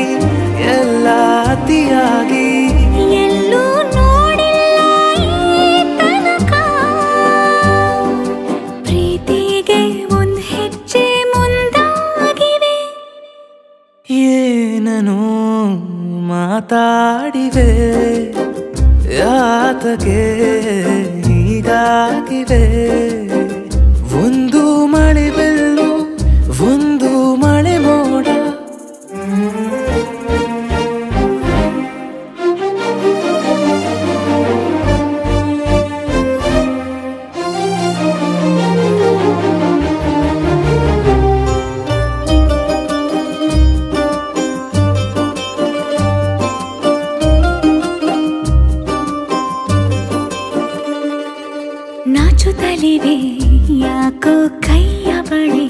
ಎಲ್ಲ ಅತಿಯಾಗಿ ಎಲ್ಲೂ ನೋಡಿಲ್ಲ ಈ ತನಕ. ಪ್ರೀತಿಗೆ ಒಂದ್ ಹೆಜ್ಜೆ ಮುಂದಾಗಿವೆ. ಏನೋ ಮಾತಾಡಿವೆ, ಯಾತಕ್ಕೆ ಹೀಗಾಗಿವೆ. ಒಂದು ಮಳೆ ಬೆಲ್ಲು, ಒಂದು ಮಳೆ ಮೋಡ. ನಾಚುತ್ತಲಿವೆ ಯಾಕೋ ಕೈಯ ಬಳೆ,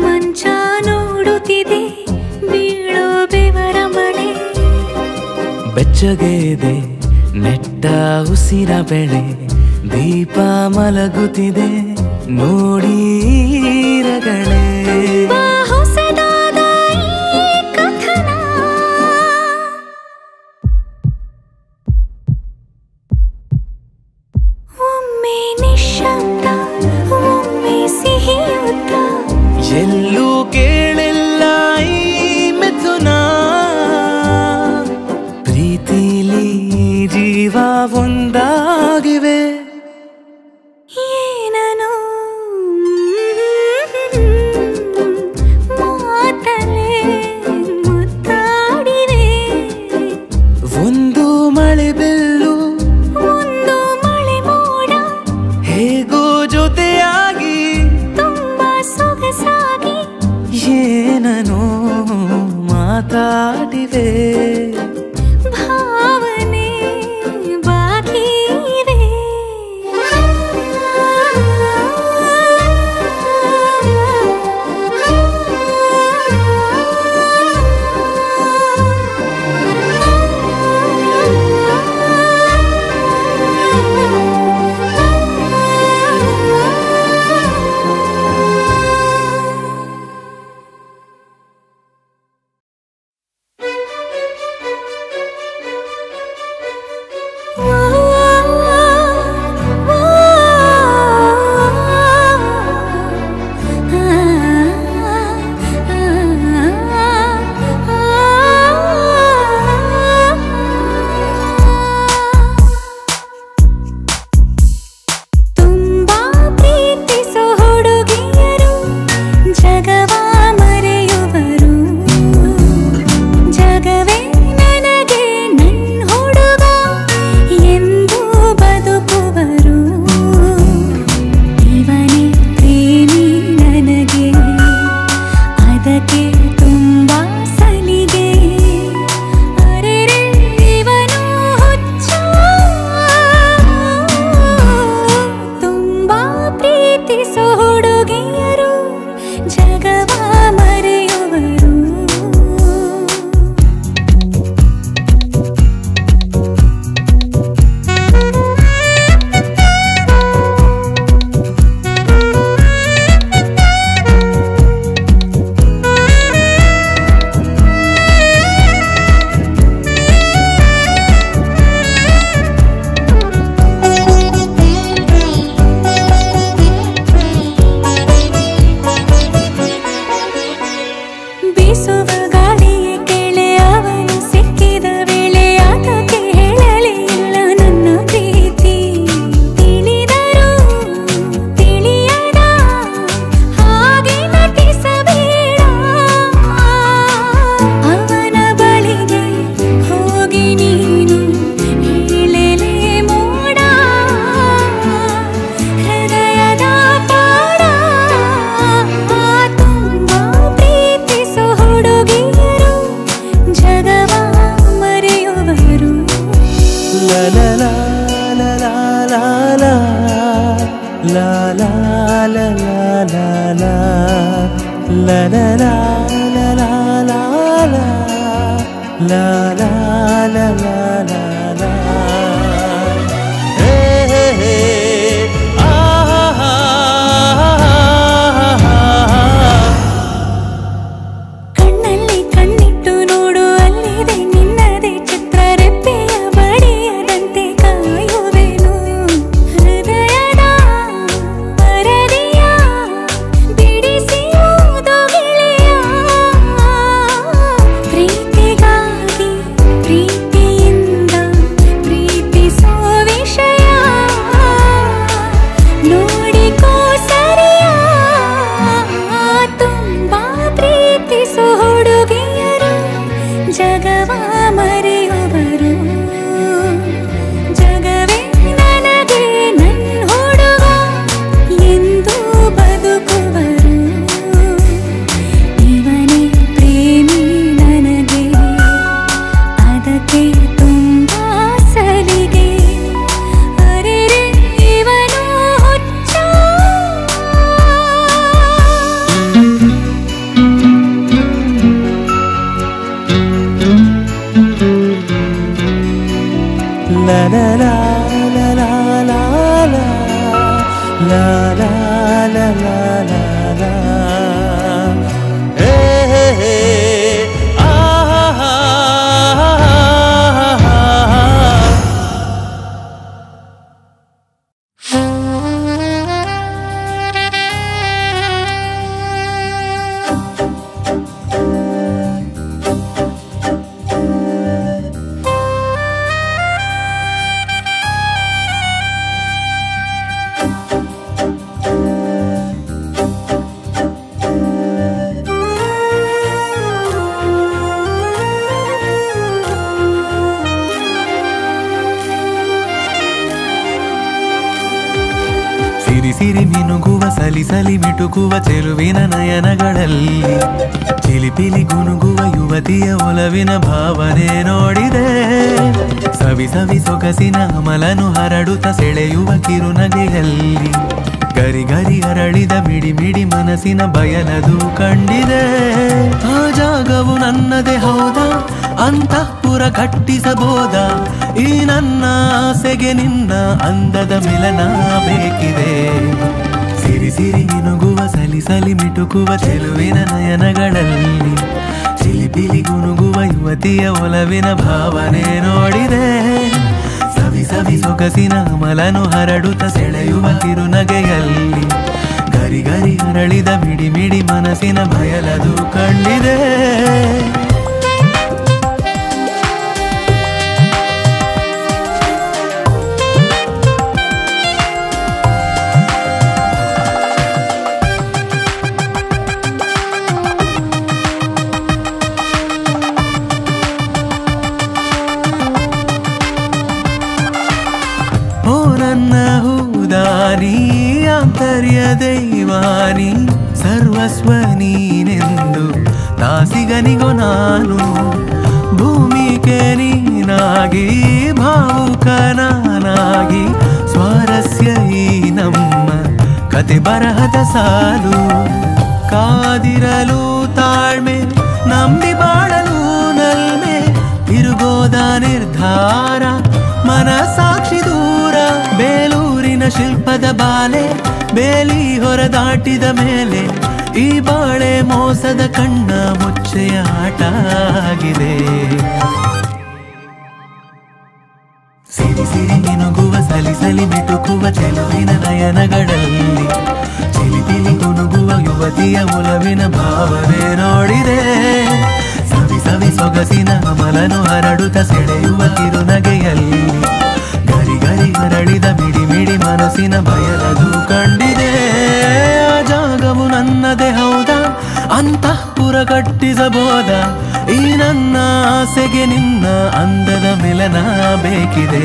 ಮಂಚ ನೋಡುತ್ತಿದೆ ಬೀಳೋ ಬೆವರ ಮಳೆ. ಬೆಚ್ಚಗೆದೆ ನೆಟ್ಟ ಉಸಿರ ಬೆಳೆ, ದೀಪ ಮಲಗುತ್ತಿದೆ ನೋಡಿ ರಗಳೇ. ಹೊಸದಾದ ಈ ಕಥನ ಒಮ್ಮೆ ನಿಶಬ್ದ, ಒಮ್ಮೆ ಸಿಹಿಯುತ್ತ. ಎಲ್ಲೂ ಕೇಳಿಲ್ಲ ಈ ಮಿಥುನ, ಪ್ರೀತಿಲಿ ಜೀವ ಒಂದಾಗಿವೆ. ಏನನು ಮಾತಲೆ ಮುತ್ತಾಡಿವೆ. ಒಂದು ಮಳೆ ಬೆಲ್ಲು, ಒಂದು ಮಳೆ ಮೋಡ, ಹೇಗೋ ಜೊತೆಯಾಗಿ ತುಂಬಾ ಸೊಗಸಾಗಿ ಏನನೋ ಮಾತಾಡಿವೆ. ಭಾವನೆ ಬಾಕಿ ಇವೆ. ತುಂಬಾ ಪ್ರೀತಿಸೋ ಹುಡುಗಿಯರು ಜಗವ ಮರೆಯುವರು. ಜಗವೇ ನನಗೆ ನನ್ ಹುಡುಗ ಎಂದು ಬದುಕುವರು. ಇವನೇ ಪ್ರೇಮಿ ನನಗೆ, ಅದಕ್ಕೆ ತುಂಬಾ ಸಲಿಗೆ. ಅರೆರೆ ಇವನು ಹುಚ್ಚ, ತುಂಬಾ ಪ್ರೀತಿಸೋ ಹುಡುಗಿಯರು ಜಗವ ಮರೆಯುವರು. ಬೀಸುವ ಗಾಳಿಯ ಕೆಳೆ ಅವನು ಸಿಕ್ಕಿದ ವೇಳೆ ಆತಕ್ಕೆ ಹೇಳಲಿಲ್ಲ ನನ್ನ ಪ್ರೀತಿ. ತಿಳಿದರು ತಿಳಿಯದ ಹಾಗೆ ನಟಿಸಬೇಡ. ಅವನ ಬಳಿಗೆ ಹೋಗಿ ನೀನು ಹೇಳಲೇ ಮೋಡ, ಹೃದಯದ ಪಾಡ. ತುಂಬಾ ಪ್ರೀತಿಸೋ ಹುಡುಗಿ ಲಾ ಲಾ ಲಾ ಲಾ ಲಾ ಲಾ ಹೇ ಹೇ ಹೇ ಕಣ್ಣಲ್ಲಿ ಕಣ್ಣಿಟ್ಟು ನೋಡು ಅಲ್ಲಿದೆ ನಿನ್ನದೇ ಚಿತ್ರ ರೆಪ್ಪೆಯ ಬಡಿಯದಂತೆ ಕಾಯುವೆನು ಹೃದಯದ ಪರದೆಯ ಬಿಡಿಸಿ ಓದು ಗೆಳೆಯ ಪ್ರೀತಿಗಾಗಿ ಪ್ರೀತಿಯಿಂದ ಪ್ರೀತಿಸೋ ವಿಷಯ ನೋಡಿಕೋ ಸರಿಯ ತುಂಬಾ ಪ್ರೀತಿಸೋ ಹುಡುಗಿಯರು ಜಗವ ಮರೆಯುವರು ಜಗವೇ ನನಗೆ ನನ್ನ ಹುಡುಗ ಎಂದು ಬದುಕುವರು ಇವನೇ ಪ್ರೇಮಿ ನನಗೆ ಅದಕ್ಕೆ ತುಂಬಾ ಸಲಿಗೆ ಅರೆರೆ ಇವನು ಹುಚ್ಚ la la la la la la la la la la la la la hey hey hey ah ಸಿರಿ ಸಿರಿ ಮಿನುಗುವ ಸಲಿ ಸಲಿ ಮಿಟುಕುವ ಚೆಲುವಿನ ನಯನಗಳಲ್ಲಿ ಚಿಲಿಪಿಲಿ ಗುನುಗುವ ಯುವತಿಯ ಒಲವಿನ ಭಾವನೆ ನೋಡಿದೆ ಸವಿ ಸವಿ ಸೊಗಸಿನ ಅಮಲನು ಹರಡುತ್ತ ಸೆಳೆಯುವ ಕಿರುನಗೆಯಲ್ಲಿ ಗರಿ ಗರಿ ಅರಳಿದ ಮಿಡಿ ಮಿಡಿ ಮನಸ್ಸಿನ ಬಯಲದು ಕಂಡಿದೆ ಆ ಜಾಗವು ನನ್ನದೇ ಹೌದಾ ಅಂತಃಪುರ ಕಟ್ಟಿಸಬೋದ ಈ ನನ್ನ ಆಸೆಗೆ ನಿನ್ನ ಅಂದದ ಮಿಲನ ಬೇಕಿದೆ ಸಿರಿ ಸಿರಿ ಮಿನುಗುವ ಸಲಿ ಸಲಿ ಮಿಟುಕುವ ಚೆಲುವಿನ ನಯನಗಳಲ್ಲಿ ಚಿಲಿಪಿಲಿ ಗುನುಗುವ ಯುವತಿಯ ಒಲವಿನ ಭಾವನೆ ನೋಡಿದೆ ಸವಿ ಸವಿ ಸೊಗಸಿನ ಅಮಲನು ಹರಡುತ್ತ ಸೆಳೆಯುವ ಕಿರುನಗೆಯಲ್ಲಿ ಗರಿ ಗರಿ ಅರಳಿದ ಮಿಡಿ ಮಿಡಿ ಮನಸ್ಸಿನ ಬಯಲದು ಕಂಡಿದೆ ನನ್ನ ಹೂದಾನಿ ಆಂತರ್ಯ ದೈವಾನಿ ಸರ್ವಸ್ವ ನೀನೆಂದು ತಾಸಿಗನಿಗೋ ನಾನು ಭೂಮಿಗೆ ನೀನಾಗಿ ಭಾವುಕನಾಗಿ ಸ್ವಾರಸ್ಯ ಈ ನಮ್ಮ ಕತೆ ಬರಹದ ಸಾಲು ಕಾದಿರಲು ತಾಳ್ಮೆ ನಂಬಿ ಬಾಳಲು ನಲ್ಮೆ ತಿರುಗೋದ ನಿರ್ಧಾರ ಮನಸಾಕ್ಷಿ ದೂರ ಬೇಲೂರಿನ ಶಿಲ್ಪದ ಬಾಲೆ ಬೇಲಿ ಹೊರದಾಟಿದ ಮೇಲೆ ಈ ಬಾಳೆ ಮೋಸದ ಕಣ್ಣ ಮುಚ್ಚೆಯ ಆಟ ಆಗಿದೆ ಸಿರಿ ಸಿರಿ ಮಿನುಗುವ ಸಲಿ ಸಲಿ ಮಿಟುಕುವ ಚೆಲುವಿನ ನಯನಗಳಲ್ಲಿ ಚಿಲಿಪಿಲಿ ಗುನುಗುವ ಯುವತಿಯ ಒಲವಿನ ಭಾವನೆ ನೋಡಿದೆ ಸವಿ ಸವಿ ಸೊಗಸಿನ ಅಮಲನು ಹರಡುತ್ತ ಸೆಳೆಯುವ ಕಿರುನಗೆಯಲ್ಲಿ ಗರಿ ಗರಿ ಹರಳಿದ ಮಿಡಿ ಮಿಡಿ ಮನಸ್ಸಿನ ಬಯಲದು ಕಂಡಿದೆ ಆ ಜಾಗವು ನನ್ನದೇ ಹೌದಾ ಅಂತಃಪುರ ಕಟ್ಟಿಸಬೋದ ಈ ನನ್ನ ಆಸೆಗೆ ನಿನ್ನ ಅಂದದ ಮಿಲನ ಬೇಕಿದೆ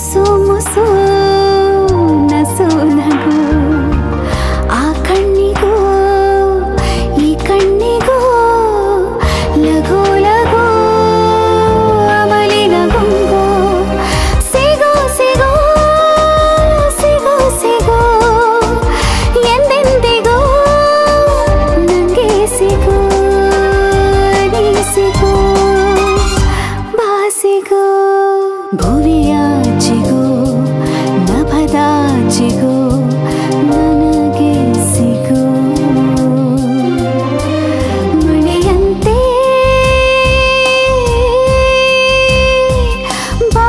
ಮುಸು ಮುಸು ನಸು ನಗು ಆ ಕಣ್ಣಿಗೂ ಈ ಕಣ್ಣಿಗೂ ಲಘು ಲಘು ಅಮಲಿನ ಗುಂಗು ಸಿಗೋ ಸಿಗೋ ಸಿಗೋ ಸಿಗೋ ಎಂದೆಂದಿಗೂ ನಂಗೆ ಸಿಗೋ ನೀ ಸಿಗೋ ಬಾಸಿಗೋ ಭುವಿಯಾಚಿಗೋ ನಭದಾಚಿಗೋ ನನಗೆ ಸಿಗೋ ಮಳೆಯಂತೆ ಬಾ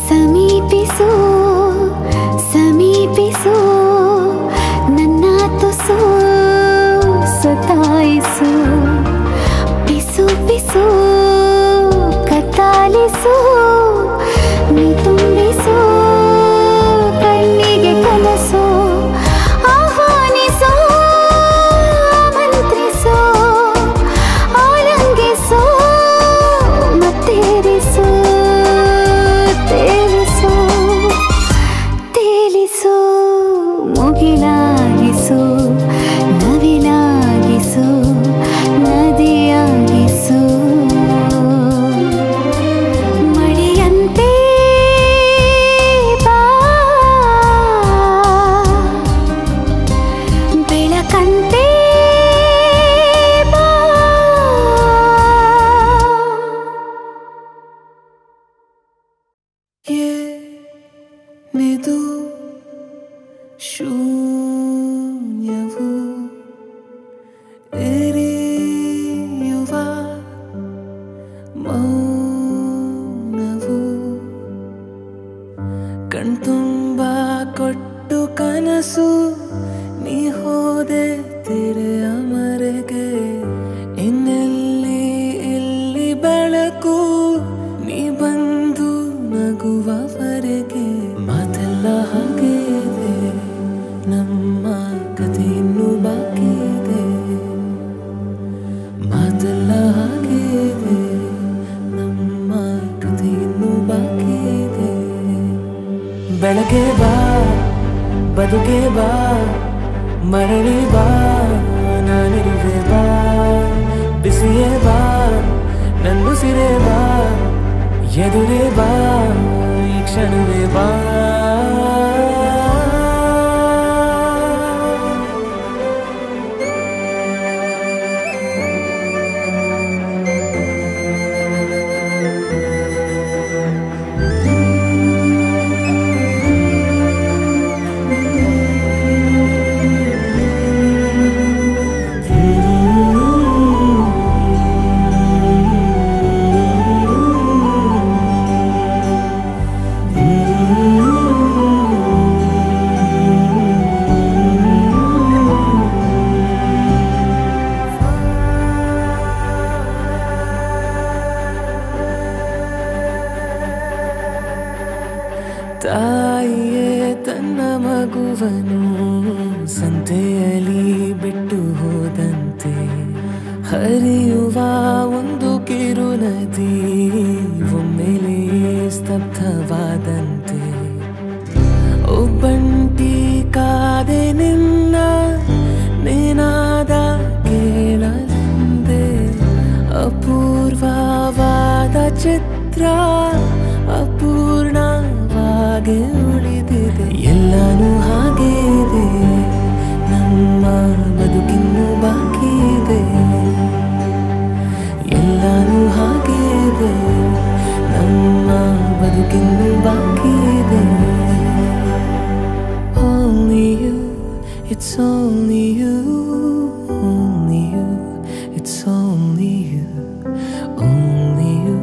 ಸಮೀಪಿಸು ಸಮೀಪಿಸು ನನ್ನ ತುಸು ಸತಾಯಿಸು ಪಿಸು ಪಿಸು ಕತ್ತಾಲಿಸು ನೀ ತುಂಬಿಸು ಕಣ್ಣಿಗೆ ಕನಸು ಆಹ್ವಾನಿಸು ಆಮಂತ್ರಿಸು ಆಲಂಗಿಸು ಮತ್ತೇರಿಸು ತೇಲಿಸು ತೇಲಿಸು ಮುಗಿಲಾಗಿಸು ನವಿಲಾಗಿಸು ನದಿಯಾಗಿಸು ಮಳೆಯಂತೆ ಬಾ ಬೆಳಕಂತೆ ಬಾ ಏನಿದು ಶೂನ್ಯವು ಎರೆಯುವ ಮೌನವು ಕಣ್ತುಂಬ ಕೊಟ್ಟು ಕನಸು ನೀ ಹೋದೆ ತೆರೆಯ ಮರೆಗೆ ಇನ್ನೆಲ್ಲಿ ಇಲ್ಲಿ ಬೆಳಕು ನೀ ಬಂದು ನಗುವವರೆಗೆ ಮಾತೆಲ್ಲ ಹಾಗೆ ಇದೆ ನಮ್ಮ ಕಥೆ ಇನ್ನೂ ಬಾಕಿ ಇದೆ ಮಾತೆಲ್ಲ ಹಾಗೆ ಇದೆ ನಮ್ಮ ಕಥೆ ಇನ್ನೂ ಬಾಕಿ ಇದೆ ಬೆಳಗ್ಗೆ ಬಾ ಬದುಕೆ ಬಾ ಮರಳಿ ಬಾ ನಾನಿರುವೆ ಬಾ ಬಿಸಿಯೇ ಬಾ ನನ್ನುಸಿರೇ ಬಾ ಎದುರೇ ಬಾ ಈ ಕ್ಷಣವೇ ಬಾ ತಾಯಿಯೇ ತನ್ನ ಮಗುವನು ಸಂತೆಯಲ್ಲಿ ಬಿಟ್ಟು ಹೋದಂತೆ ಹರಿಯುವ ಒಂದು ಕಿರು ನದಿ ಒಮ್ಮೆಲೆ ಸ್ತಬ್ಧವಾದಂತೆ ಒಬ್ಬಂಟಿ ಕಾದೆ ನಿನ್ನ ನೇನಾದ ಕೇಳಲೆಂದೆ ಅಪೂರ್ವವಾದ ಚಿತ್ರ ಅಪೂರ್ಣವಾಗಿ ಉಳಿದಿದೆ ಎಲ್ಲನೂ ಹಾಗೆ ಇದೆ ನಮ್ಮ ಬದುಕಿನ್ನೂ ಬಾಕಿ ಇದೆ ಎಲ್ಲನೂ ಹಾಗೆ ಇದೆ ನಮ್ಮ ಬದುಕಿನ್ನೂ ಬಾಕಿ ಇದೆ Only you, it's only you, it's only only you, only you,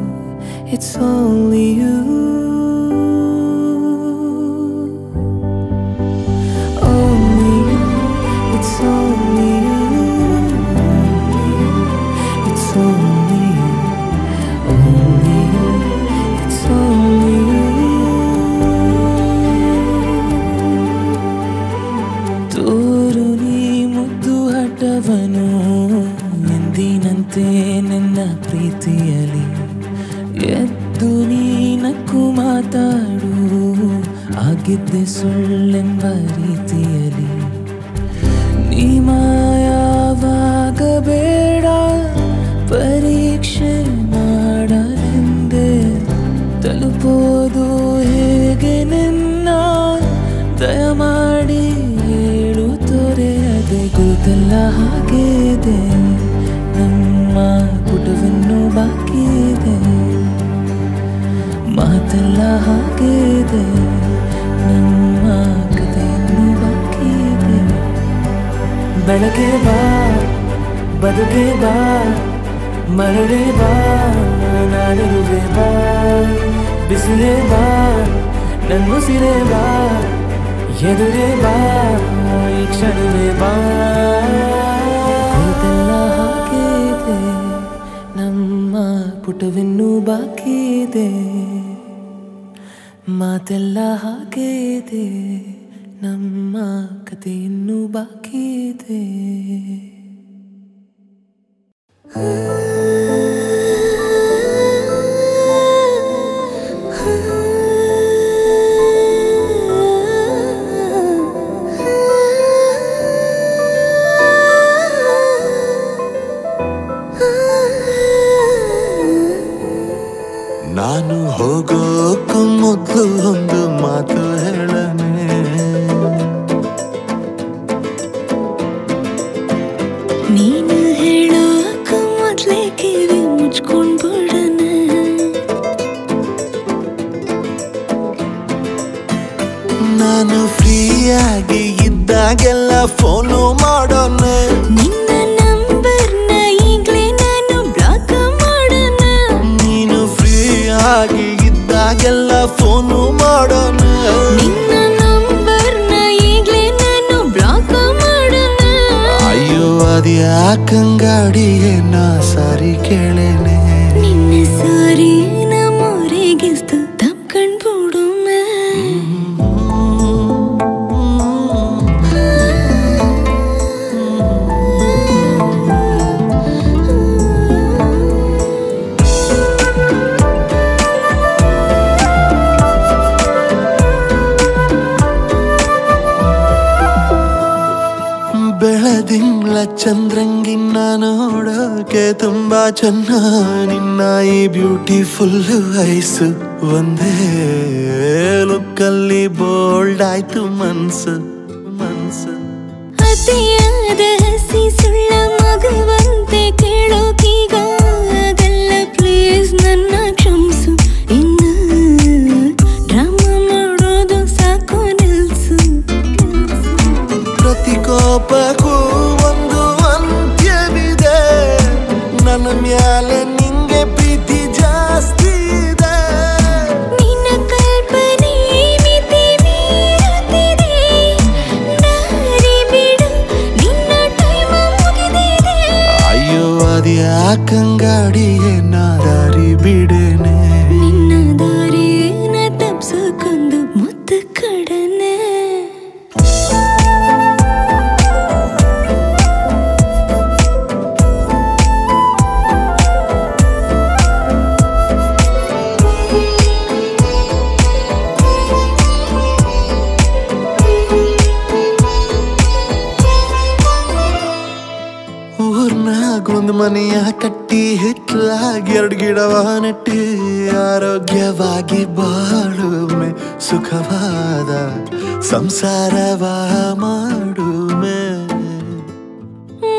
it's only you. Only you, it's only you, it's only you, only you, it's only you. ತೋರು ನೀ ಮುದ್ದು ಹಠವನು ಎಂದಿನಂತೆ ನನ್ನ ಪ್ರೀತಿಯಲಿ ಎದ್ದು ನೀ ನಕ್ಕು ಮಾತಾಡು ಆಗಿದ್ದೆ ಸುಳ್ಳೆಂಬ ರೀತಿಯಲಿ ನೀ ಮಾಯವಾಗಬೇಡ ಪರೀಕ್ಷೆ ಮಾಡಲೆಂದೆ ತಲುಪೋದು ಹೇಗೆ ನಿನ್ನ ದಯಮಾಡಿ ಹೇಳು ತೊರೆಯದೆ ಗುರುತೆಲ್ಲ ಹಾಗೆ ಇದೆ ನಮ್ಮ ಪುಟವಿನ್ನೂ ಬಾಕಿ ಇದೆ ಮಾತೆಲ್ಲ ಹಾಗೆ ಇದೆ ನಮ್ಮ ಕಥೆಯನ್ನು ಬಾಕಿ ಇದೆ ಬೆಳಗ್ಗೆ ಬಾ ಬದುಕೆ ಬಾ ಮರಳಿ ಬಾ ನಾಡಿರುವೆ ಬಾ ಬಿಸಿಲೇ ಬಾ ನನ್ನುಸಿರೇ ಬಾ ಎದುರೇ ಬಾ ಈ ಕ್ಷಣವೇ ಬಾ ಇದೆಲ್ಲ ಹಾಗೆ ಇದೆ ನಮ್ಮ ಪುಟವಿನ್ನೂ ಬಾಕಿ ಇದೆ ಮಾತೆಲ್ಲ ಹಾಗೆ ಇದೆ ನಮ್ಮ ಕತೆ ಇನ್ನೂ ಬಾಕಿ ಇದೆ ನಾನು ಹೋಗೋಕ್ಕೂ ಮೊದಲು ಒಂದು ಮಾತು ಹೇಳನೆ ನೀನು ಹೇಳೋಕ್ಕೂ ಮೊದಲೇ ಕಿವಿ ಮುಚ್ಕೊಂಡು ಬಿಡನೆ ನಾನು ಫ್ರೀಯಾಗಿ ಇದ್ದಾಗೆಲ್ಲ ಫೋನು ಮಾಡೋಣ ನಿನ್ನ ನಂಬರ್ನ ಈಗಲೇ ನಾನು ಬ್ಲಾಕ್ ಮಾಡೋಣ ನೀನು ಫ್ರೀಯಾಗಿ ಇದ್ದಾಗೆಲ್ಲ ಫೋನು ಮಾಡೋಣ ನಿನ್ನ ನಂಬರ್ನ ಈಗಲೇ ನಾನು ಬ್ಲಾಕ್ ಮಾಡೋಣ ಅಯ್ಯೋ ಅದ್ಯಾಕಂಗಾಡಿಯೇ ನಾ ಸಾರಿ ಕೇಳೇನೆ ನಿನ್ನ ಸಾರಿ ನಮ್ಮೂರಿಗಿಸ್ತು ತಪ್ಕೊಂಡ್ಬಿಡು ಬೆಳದಿಂಗ್ಳ ಚಂದ್ರಂಗಿನ್ನ ನೋಡೋಕೆ ತುಂಬಾ ಚೆನ್ನ ನಿನ್ನ ಈ ಬ್ಯೂಟಿಫುಲ್ ಐಸು ಒಂದೇ ಲುಕ್ಕಲ್ಲಿ ಬೋಲ್ಡ್ ಆಯ್ತು ಮನ್ಸು ಮನ್ಸು ಅತಿಯಾದ ಹಸಿ ಸುಳ್ಳ ಮಗುವಂತೆ ಕೇಳೋಕೀಗ ಆಗಲ್ಲ ಪ್ಲೀಸ್ ನನ್ನ ಕ್ಷಮಿಸು ಇನ್ನು ಡ್ರಾಮಾ ಮಾಡೋದು ಸಾಕು ನಿಲ್ಸು ಪ್ರತಿಕೋಪಕ್ಕೂ ಒಂದು ಅಂತ್ಯವಿದೆ ನನ್ನ ಮ್ಯಾಲೆ ನಿಂಗೆ ಪ್ರೀತಿ ಜಾಸ್ತಿ ಇದೆ ನಿನ್ನ ಕಲ್ಪನೆ ಮಿತಿ ಮೀರುತ್ತಿದೆ ದಾರಿ ಬಿಡು ನಿನ್ನ ಟೈಮ್ ಮುಗಿದಿದೆ ಅಯ್ಯೋ ಅದ್ಯಾಕಂಗಾಡಿಯೇ ನಾ ದಾರಿ ಬಿಡೇನೆ ನಿನ್ನ ದಾರಿನ ತಪ್ಸಕ್ಕೊಂದು ಮುತ್ತು ಕಡನೆ ಊರ್ನಾಗ ಒಂದು ಮನೆಯ ಕಟ್ಟಿ ಹಿತ್ಲಾಗಿ 2 ಗಿಡವ ನೆಟ್ಟಿ ಆರೋಗ್ಯವಾಗಿ ಬಾಳುಮೆ ಸುಖವಾದ ಸಂಸಾರವ ಮಾಡುಮೆ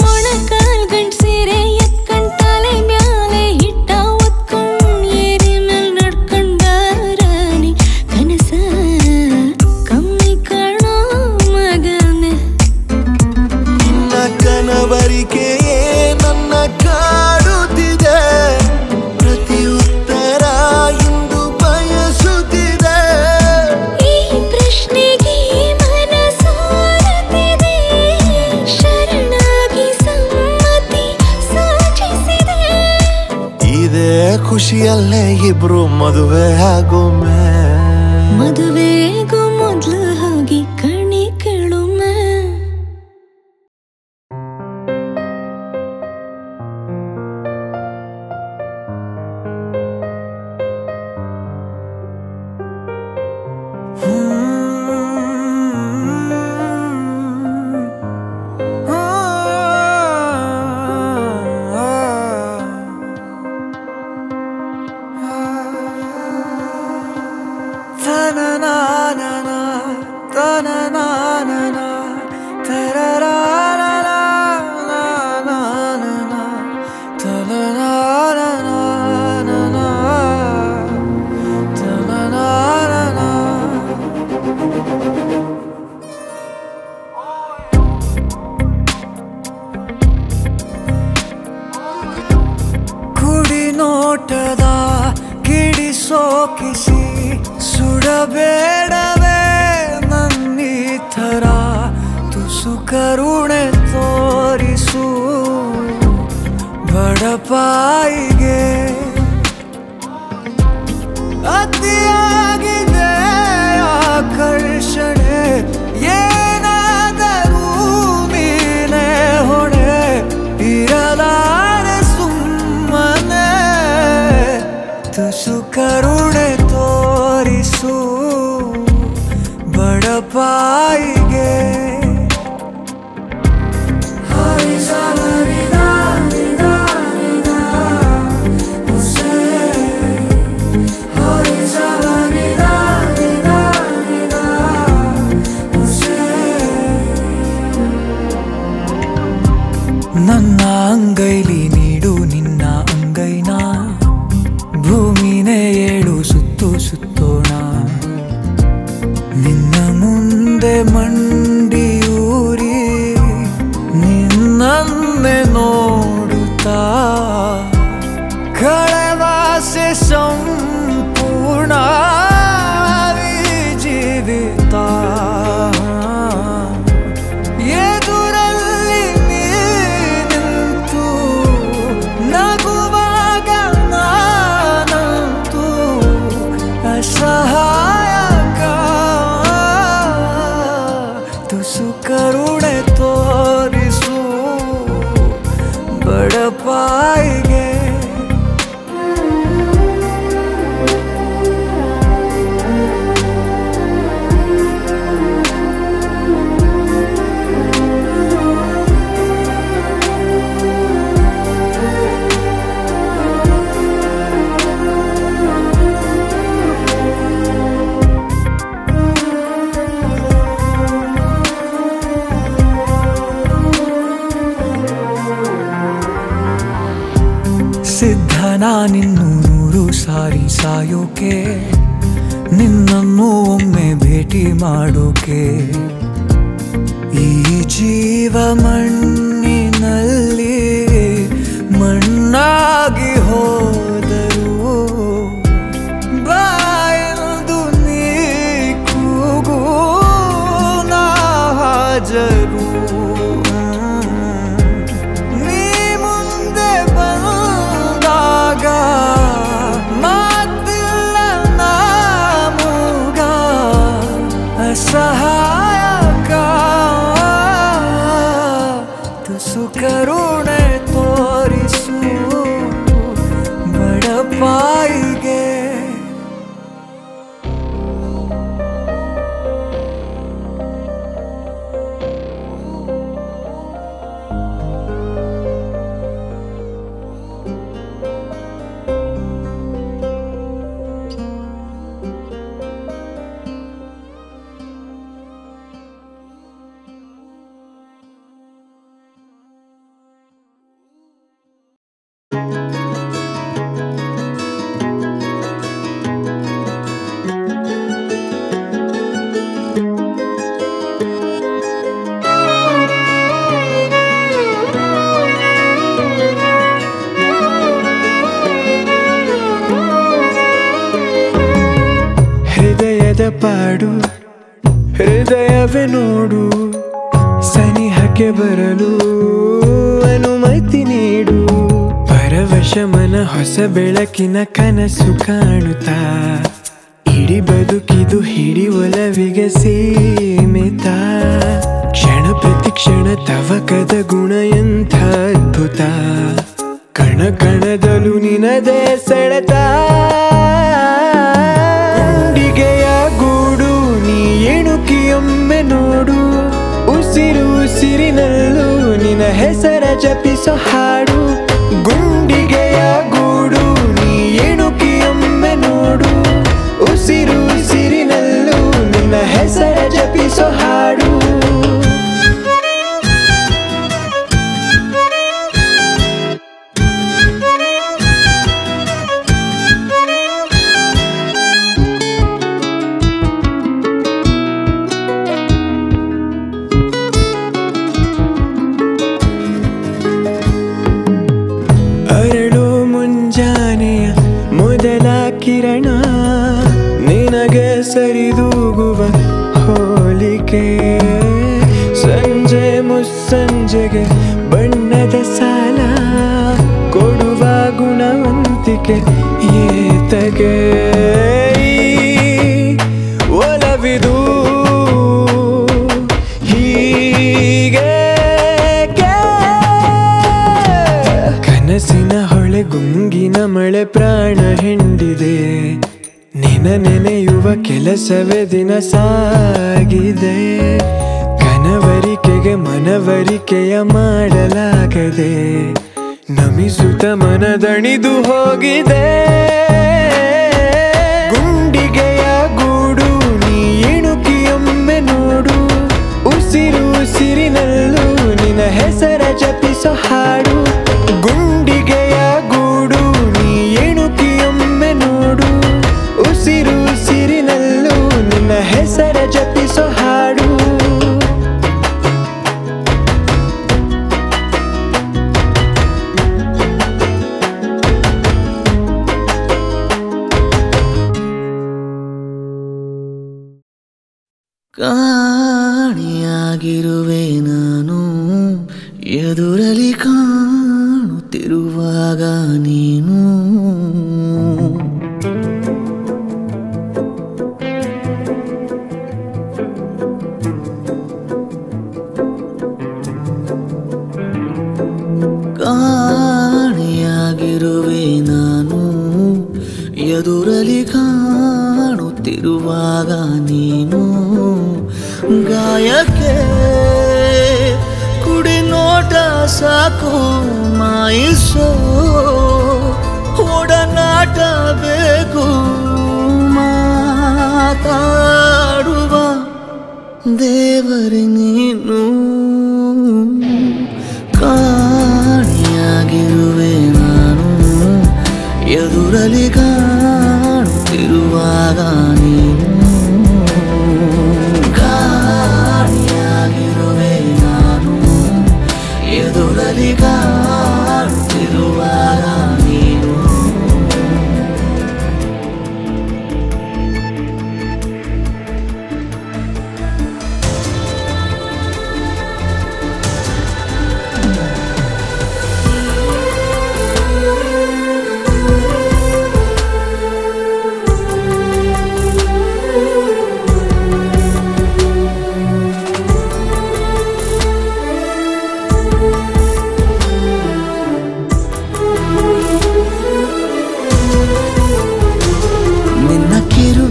ಮೊಣಕಾಲ್ ಗಂಟ್ ಸೀರೆ ಎತ್ಕೊಂಡ್ ತಲೆ ಮ್ಯಾಲೆ ಹಿಟ್ಟ ಒತ್ಕೊಂಡ್ ಏರಿ ಮೇಲ್ ನಡ್ಕೊಂಡ್ ಬಾರಾಣಿ ಕನಸ ಕಮ್ಮಿ ಕಾಣೋ ಮಗನೆ ನಿನ್ನ ಕನವರಿಕೆಯೇ ನನ್ನ ಕಾಡುತ್ತ ಖುಷಿಯಲ್ಲೇ ಇಬ್ರು ಮದುವೆ ಆಗೊಮ್ಮೆ ಮದುವೆಗೂ ಮೊದ್ಲು ಹೋಗಿ ಕಣಿ ಕೇಳೊಮ್ಮೆ ಕುಡಿ ನೋಟದ ಕಿಡಿ ಸೋಕಿಸಿ ಸುಡಬೇಡವೇ ನನ್ನಿ ಥರ ತುಸು ಕರುಣೆ ತೋರಿಸು ಬಡಪಾಯಿಗೆ ಅತಿಯಾಗಿದೆ ಆಕರ್ಷಣೆ ಏನಾದರೂ ನೀನೆ ಹೊಣೆ ಇರಲಾರೆ ಸುಮ್ಮನೆ ತುಸು ಕರುಣೆ ತೋರಿಸು ಬಡಪಾಯಿಗೆ ನನ್ನ ಅಂಗೈಲಿ ನೀಡು ನಿನ್ನ ಅಂಗೈನ ಭೂಮಿನೇ ಏಳು ಸುತ್ತು ಸುತ್ತೋಣ ನಿನ್ನ ಮುಂದೆ ಮಂಡಿಯೂರಿ ನಿನ್ನನ್ನೇ ನೋಡುತ್ತಾ ಕಳೆವಾಸೆ ಸಂಪೂರ್ಣ ಜೀವಿತ ಎದುರಲ್ಲಿ ನೀ ನಿಂತು ನಗುವಾಗ ನಾನಂತೂ ಅಸಹಾಯಕ ತುಸು ಕರುಣೆ ತೋರಿಸು ಬಡಪಾಯಿಗೆ ನಾನಿನ್ನು 100 ಸಾರಿ ಸಾಯೋಕೆ ನಿನ್ನನ್ನು ಒಮ್ಮೆ ಭೇಟಿ ಮಾಡೋಕೆ ಈ ಜೀವ ಮಣ್ಣಿನಲ್ಲಿ ಮಣ್ಣಾಗಿ ಹೋದರೂ ಬಾಯದು ನೀ ಕೂಗು ನಾ ಹಾಜರು ಸಹಾಯಕ ತುಸು ಕರುಣೆ ತೋರಿಸು ಬಡಪಾಯಿಗೆ ಪಾಡು ಹೃದಯವೇ ನೋಡು ಸನಿಹಕ್ಕೆ ಬರಲು ಅನುಮತಿ ನೀಡು ಪರವಶ ಮನ ಹೊಸ ಬೆಳಕಿನ ಕನಸು ಕಾಣುತ್ತಾ ಇಡೀ ಬದುಕಿದು ಹಿಡಿ ಒಲವಿಗೆ ಸೀಮಿತ ಕ್ಷಣ ಪ್ರತಿ ಕ್ಷಣ ತವಕದ ಗುಣ ಎಂಥ ಅದ್ಭುತ ಕಣ ಕಣದಲು ನಿನದೇ ಸೆಳೆತ ಗುಂಡಿಗೆಯ ಗೂಡು ನೀ ಎಣುಕಿಯೊಮ್ಮೆ ನೋಡು ಉಸಿರು ಉಸಿರಿನಲ್ಲೂ ನಿನ್ನ ಹೆಸರ ಜಪಿಸೋ ಹಾಡು ಗುಂಡಿಗೆಯ ಗೂಡು ನೀ ಎಣುಕಿಯೊಮ್ಮೆ ನೋಡು ಉಸಿರು ಉಸಿರಿನಲ್ಲೂ ನಿನ್ನ ಹೆಸರ ಜಪಿಸೋ ಹಾಡು ಕಿರಣ ನಿನಗೆ ಸರಿದೂಗುವ ಹೋಲಿಕೆ ಸಂಜೆ ಮುಸ್ಸಂಜೆಗೆ ಬಣ್ಣದ ಸಾಲ ಕೊಡುವ ಗುಣವಂತಿಕೆ ಏತಗೆ ಒಲವಿದು ಹೀಗೆ ಕನಸಿನ ಹೊಳೆ ಗುಂಗಿನ ಮಳೆ ಪ್ರಾಣ ಹಿಂಡಿದೆ ನಿನ ನೆನೆಯುವ ಕೆಲಸವೇ ದಿನ ಸಾಗಿದೆ ಕನವರಿಕೆಗೆ ಮನವರಿಕೆಯ ಮಾಡಲಾಗದೆ ನಮಿಸುತ್ತ ಮನದಣಿದು ಹೋಗಿದೆ ಗುಂಡಿಗೆಯ ಗೂಡು ನೀ ಎಣುಕಿಯೊಮ್ಮೆ ನೋಡು ಉಸಿರು ಉಸಿರಿನಲ್ಲೂ ನಿನ್ನ ಹೆಸರ ಜಪಿಸೋ ಹಾಡು ಗುಂಡಿಗೆಯ ಗೂಡು ನೀ ಎಣುಕಿಯೊಮ್ಮೆ ನೋಡು ಉಸಿರು ಉಸಿರಿನಲ್ಲೂ ನಿನ್ನ ಹೆಸರ ಜಪಿಸೋ ಹಾಡು ಕಾಣಿಯಾಗಿರುವೆ ನಾನು ಎದುರಲಿ ಕಾಣುತ್ತಿರುವಾಗ ನೀನು ಕಾಣಿಯಾಗಿರುವೆ ನಾನು ಎದುರಲಿ ಕಾಣುತ್ತಿರುವಾಗ ನೀನು ಗಾಯಕ್ಕೆ ಕುಡಿ ನೋಟ ಸಾಕು ಮಾಯಿಸೋ ಒಡನಾಟ ಬೇಕು ಮಾತಾಡುವ ದೇವರೇ ನೀನು ಕಾಣಿಯಾಗಿರುವೆ ನಾನು ಎದುರಲಿ ಕಾಣುತ್ತಿರುವಾಗ ನೀನು ಕಾಣಿಯಾಗಿರುವೆ ನಾನು ಎದುರಲಿ ಕಾಣುತ್ತಿರುವಾಗ ನೀನು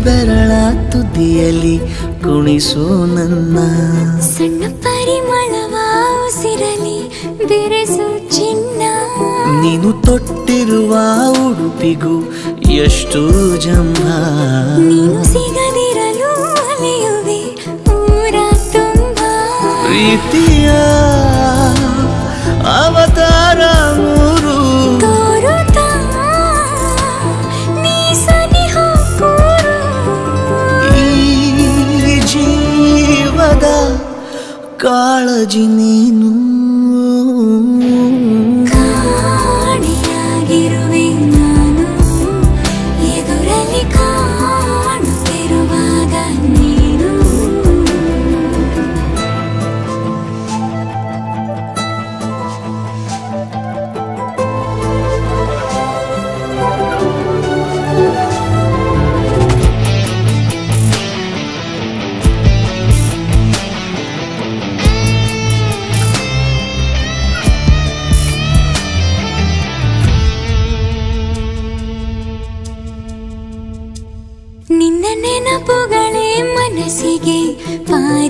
ಬೆರಳ ತುದಿಯಲ್ಲಿ ಕುಣಿಸು ನನ್ನ ಸಣ್ಣ ಪರಿಮಳವ ಉಸಿರಲಿ ಬೆರೆಸು ಚಿನ್ನ ನೀನು ತೊಟ್ಟಿರುವ ಉಡುಪಿಗೂ ಎಷ್ಟು ಜಂಭ ನೀನು ಸಿಗದಿರಲು ಅಲೆಯುವೆ ಊರ ತುಂಬ ಪ್ರೀತಿಯ ಅವತಾರ ಮೂರು ತೋರುತ್ತಾ ನೀ ಸನಿಹ ಜೀವದ ಕಾಳಜಿ ನೀನು ಕಾಣಿಯಾಗಿರುವೆ ನಾನು ಎದುರಲ್ಲಿ ಕಾಣುತ್ತಿರುವಾಗ ನೀನು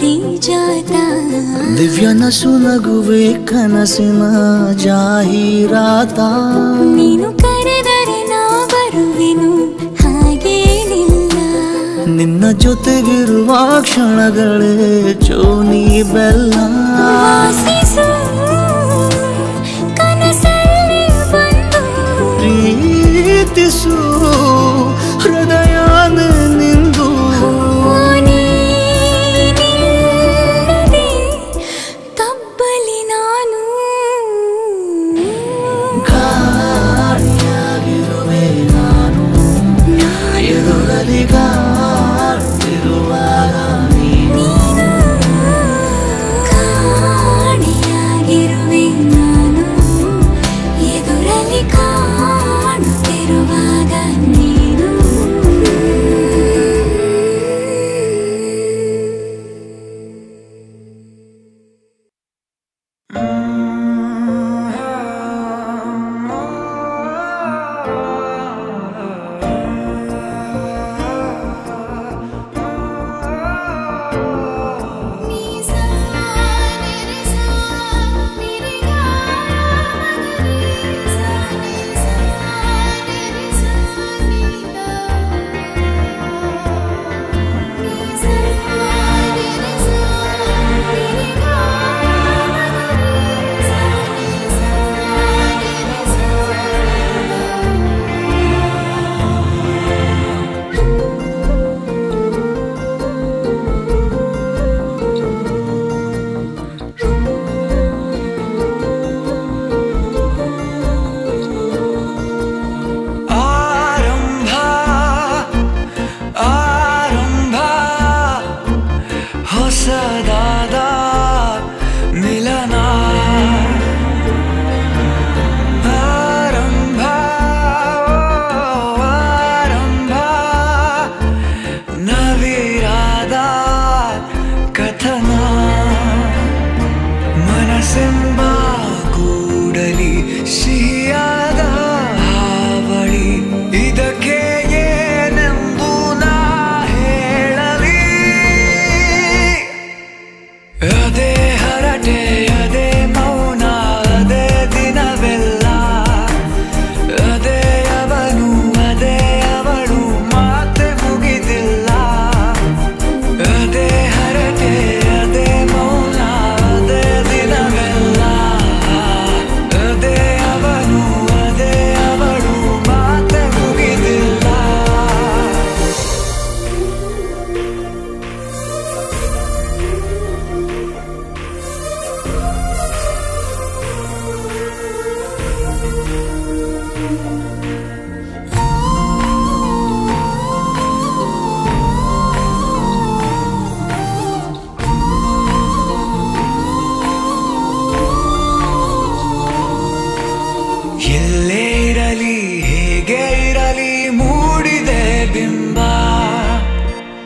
ही जाता ದಿವ್ಯ ನಸು ನಗುವೆ ಕನಸಿನ ಜಾಹೀರಾತ ನೀನು ಕರೆದರೆ ನಾ ಬರುವೆನು ಹಾಗೇನಿಲ್ಲ ನಿನ್ನ ಜೊತೆಗಿರುವ ಕ್ಷಣಗಳೇ ಚೋನಿ ಬೆಲ್ಲ ವಾಸಿಸು ಕನಸಲ್ಲಿ ಬಂದು ಪ್ರೀತಿಸು ಹೃದಯ ನಿಂದು ತಬ್ಬಲಿ ನಾನು ಗಾಳಿಯಾಗಿರುವೆ ನಾನು ಎದುರಲ್ಲಿ ಕಾಡುತ್ತಿರುವಾಗ ನೀನು ಕಾಣಿಯಾಗಿರುವೆ ನಾನು ಎದುರಲ್ಲಿ ಕಾಣುತ್ತಿರುವಾಗ ನೀನು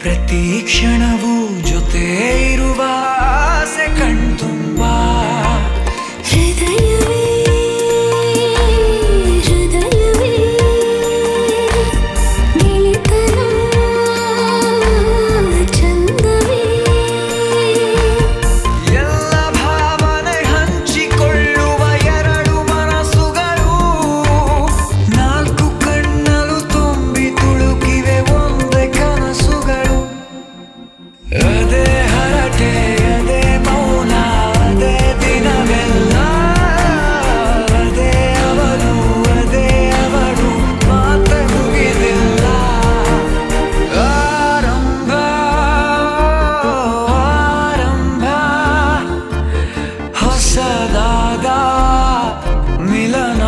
ಪ್ರತಿ ಕ್ಷಣವೂ ಜೊತೆ ಇರುವ ಆಸೆ ಕಣ್ತುಂಬ ಹೃದಯವೇ ಹೃದಯವೇ ಗೆಳೆತನ ಚಂದವೇ ಎಲ್ಲ ಭಾವನೆ ಹಂಚಿಕೊಳ್ಳುವ ಎರಡು ಮನಸ್ಸುಗಳು ನಾಲ್ಕು ಕಣ್ಣಲು ತುಂಬಿ ತುಳುಕಿವೆ ಒಂದೇ ಕನಸುಗಳು ಅದೇ ಹರಟೆ ಅದೇ ಮೌನ ಅದೇ ದಿನವೆಲ್ಲ ಅದೇ ಅವನು ಅದೇ ಅವಳು ಮಾತೆ ಮುಗಿದಿಲ್ಲ ಆರಂಭ ಆರಂಭ ಹೊಸದಾದ ಮಿಲನ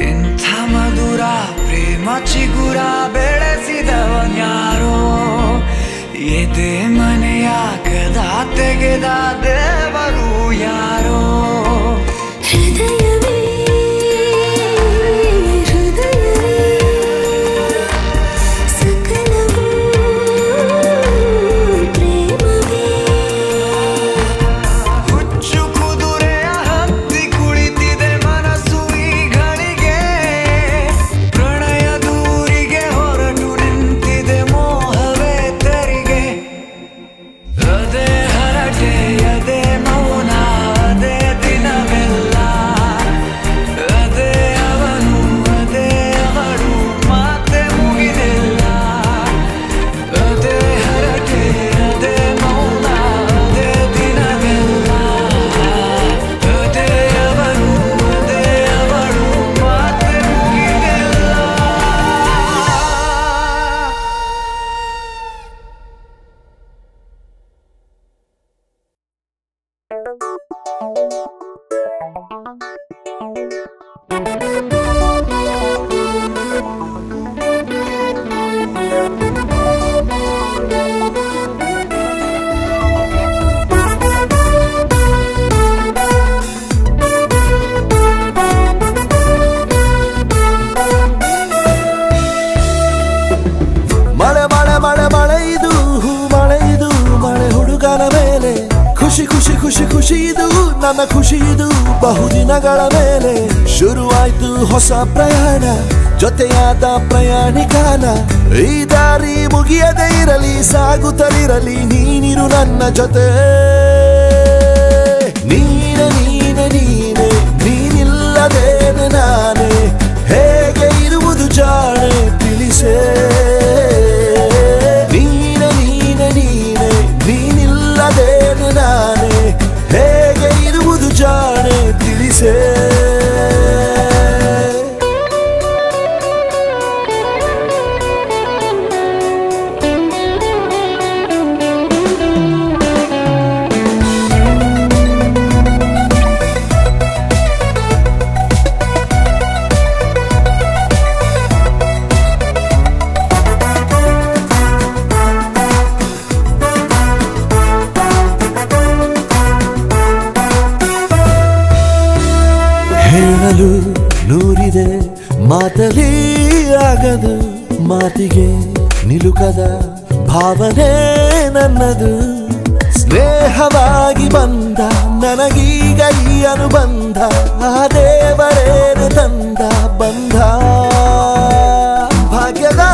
ಇಂಥ ಮಧುರ ಪ್ರೇಮ ಚಿಗುರ ಬೆಳೆಸಿದವನ್ಯಾರೋ ಎದೆ ಮನೆಯ ಕದ ತೆಗೆದ ದೇವರು ಯಾರೋ ಹೃದಯವೇ ಹೃದಯವೇ ಸಕಲವೂ ಪ್ರೇಮವೇ ಹುಚ್ಚು ಕುದುರೆಯ ಹತ್ತಿ ಕುಳಿತಿದೆ ಮನಸ್ಸು ಈಗಳಿಗೆ ಪ್ರಣಯ ದೂರಿಗೆ ಹೊರಟು ನಿಂತಿದೆ ಮೋಹವೇ ತೆರಿಗೆ ಅದೇ ಹರಟೆ ಅದೇ ಮೌನ ಅದೇ ದಿನವೆಲ್ಲ ಅದೇ ಅವನು ಅದೇ ಅವಳು ಮಾತೆ ಮುಗಿದಿಲ್ಲ ಅದೇ ಹರಟೆ ಅದೇ ಮೌನ ಅದೇ ದಿನವೆಲ್ಲ ಅದೇ ಅವನು ಅದೇ ಅವಳು ಮಾತೆ ಮುಗಿದಿಲ್ಲ. ಮಳೆ ಮಳೆ ಮಳೆ ಮಳೆ ಇದು ಮಳೆ ಇದು ಮಳೆ ಹುಡುಗನ ಮೇಲೆ ಖುಷಿ ಖುಷಿ ಖುಷಿ ಖುಷಿ ಇದು ನನ್ನ ಖುಷಿ ಇದು ಬಹುದಿನಗಳ ಮೇಲೆ ಶುರುವಾಯ್ತು ಹೊಸ ಪ್ರಯಾಣ ಜೊತೆಯಾದ ಪ್ರಯಾಣಿಕಾನ ಈ ದಾರಿ ಮುಗಿಯದೇ ಇರಲಿ ಸಾಗುತ್ತಲಿರಲಿ ನೀನಿರು ನನ್ನ ಜೊತೆ ನೀನೆ ನೀನೆ ನೀನೆ ನೀನಿಲ್ಲದೇನೆ ನಾನೇ ಹೇಗೆ ಇರುವುದು ಜಾಣೆ ತಿಳಿಸೇ ನೀನೆ ನೀನೆ ನೀನೆ ನೀನಿಲ್ಲದೇನೆ ನಾನೇ ಹೇಗೆ ಇರುವುದು ಜಾಣೆ ತಿಳಿಸೇ ಹೇಳಲು ನೂರಿದೆ ಮಾತಲಿ ಆಗದು ಮಾತಿಗೆ ನಿಲುಕದ ಭಾವನೆ ನನ್ನದು ಸ್ನೇಹವಾಗಿ ಬಂದ ನನಗೀಗ ಈ ಅನುಬಂಧ ಆ ದೇವರೇನು ತಂದ ಬಂಧ ಭಾಗ್ಯದ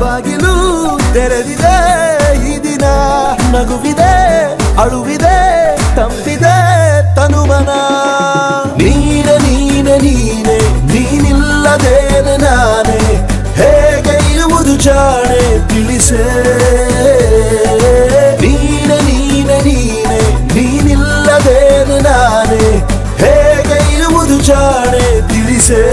ಬಾಗಿಲು ತೆರೆದಿದೆ ಈ ದಿನ ನಗುವಿದೆ ಅಳುವಿದೆ ತಂಪಿದೆ ತನುಮನ ನೀನೆ ನೀನೆ ನೀನೆ ನೀನಿಲ್ಲದೇನೆ ನಾನೇ ಹೇಗೆ ಇರುವುದು ಜಾಣೆ ತಿಳಿಸೇ ನೀನೆ ನೀನೆ ನೀನೆ ನೀನಿಲ್ಲದೇನೆ ನಾನೇ ಹೇಗೆ ಇರುವುದು ಜಾಣೆ ತಿಳಿಸೇ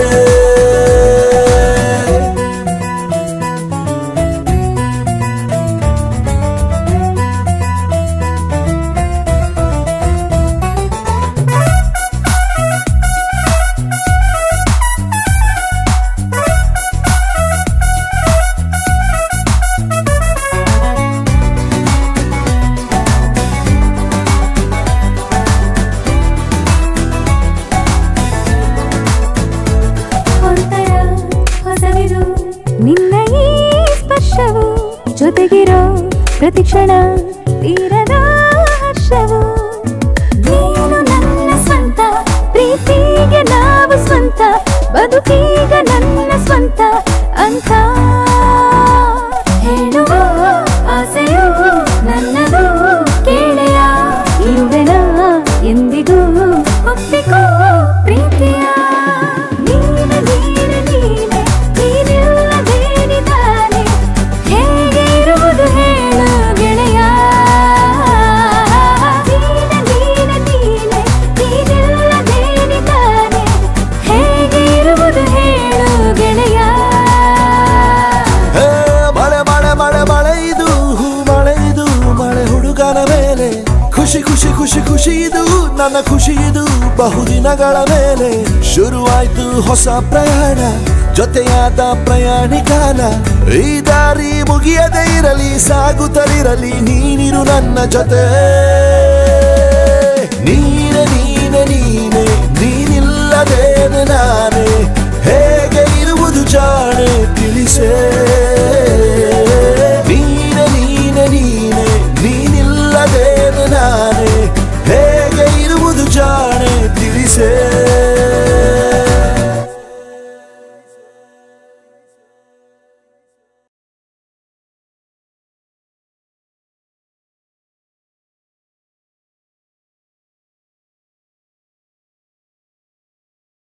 ಜೊತೆಗಿರೋ ಪ್ರತಿಕ್ಷಣ ತೀರದ ಹರ್ಷವು ನೀನು ನನ್ನ ಸ್ವಂತ ಪ್ರೀತಿಗೆ ನಾವು ಸ್ವಂತ ಬದುಕೀಗ ನನ್ನ ಸ್ವಂತ ಅಂತ ಹೇಳುವ ಆಸೆಯು ನನ್ನದು ಕೇಳೆಯ ಇರುವೆನ ಎಂದಿಗೂ ಒಪ್ಪಿಕೋ ಪ್ರೀತಿಯ ನೀನೆ ನೀನೆ ನೀನೆ ನೀನಿಲ್ಲದೇನಿದ್ದಾನೆ ಹೇಗೆ ಇರುವುದು ಹೇಳು ಗೆಳೆಯ ನೀನೆ ನೀನೆ ನೀನೆ ನೀನಿಲ್ಲದೇನಿದ್ದಾನೆ ಹೇಗೆ ಇರುವುದು ಹೇಳು ಗೆಳೆಯ ಮಳೆ ಮಳೆ ಮಳೆ ಮಳೆ ಇದು ಮಳೆ ಹುಡುಗನ ಮೇಲೆ ಖುಷಿ ಖುಷಿ ಖುಷಿ ಖುಷಿ ಇದು ನನ್ನ ಖುಷಿ ಇದು ಬಹುದಿನಗಳ ಮೇಲೆ ಶುರುವಾಯ್ತು ಹೊಸ ಪ್ರಯಾಣ ಜೊತೆಯಾದ ಪ್ರಯಾಣಿಕಾನ ಈ ದಾರಿ ಮುಗಿಯದೇ ಇರಲಿ ಸಾಗುತ್ತಲಿರಲಿ ನೀನಿರು ನನ್ನ ಜೊತೆ ನೀನೆ ನೀನೆ ನೀನೆ ನೀನಿಲ್ಲದೇನೆ ನಾನೇ ಹೇಗೆ ಇರುವುದು ಜಾಣೆ ತಿಳಿಸೇ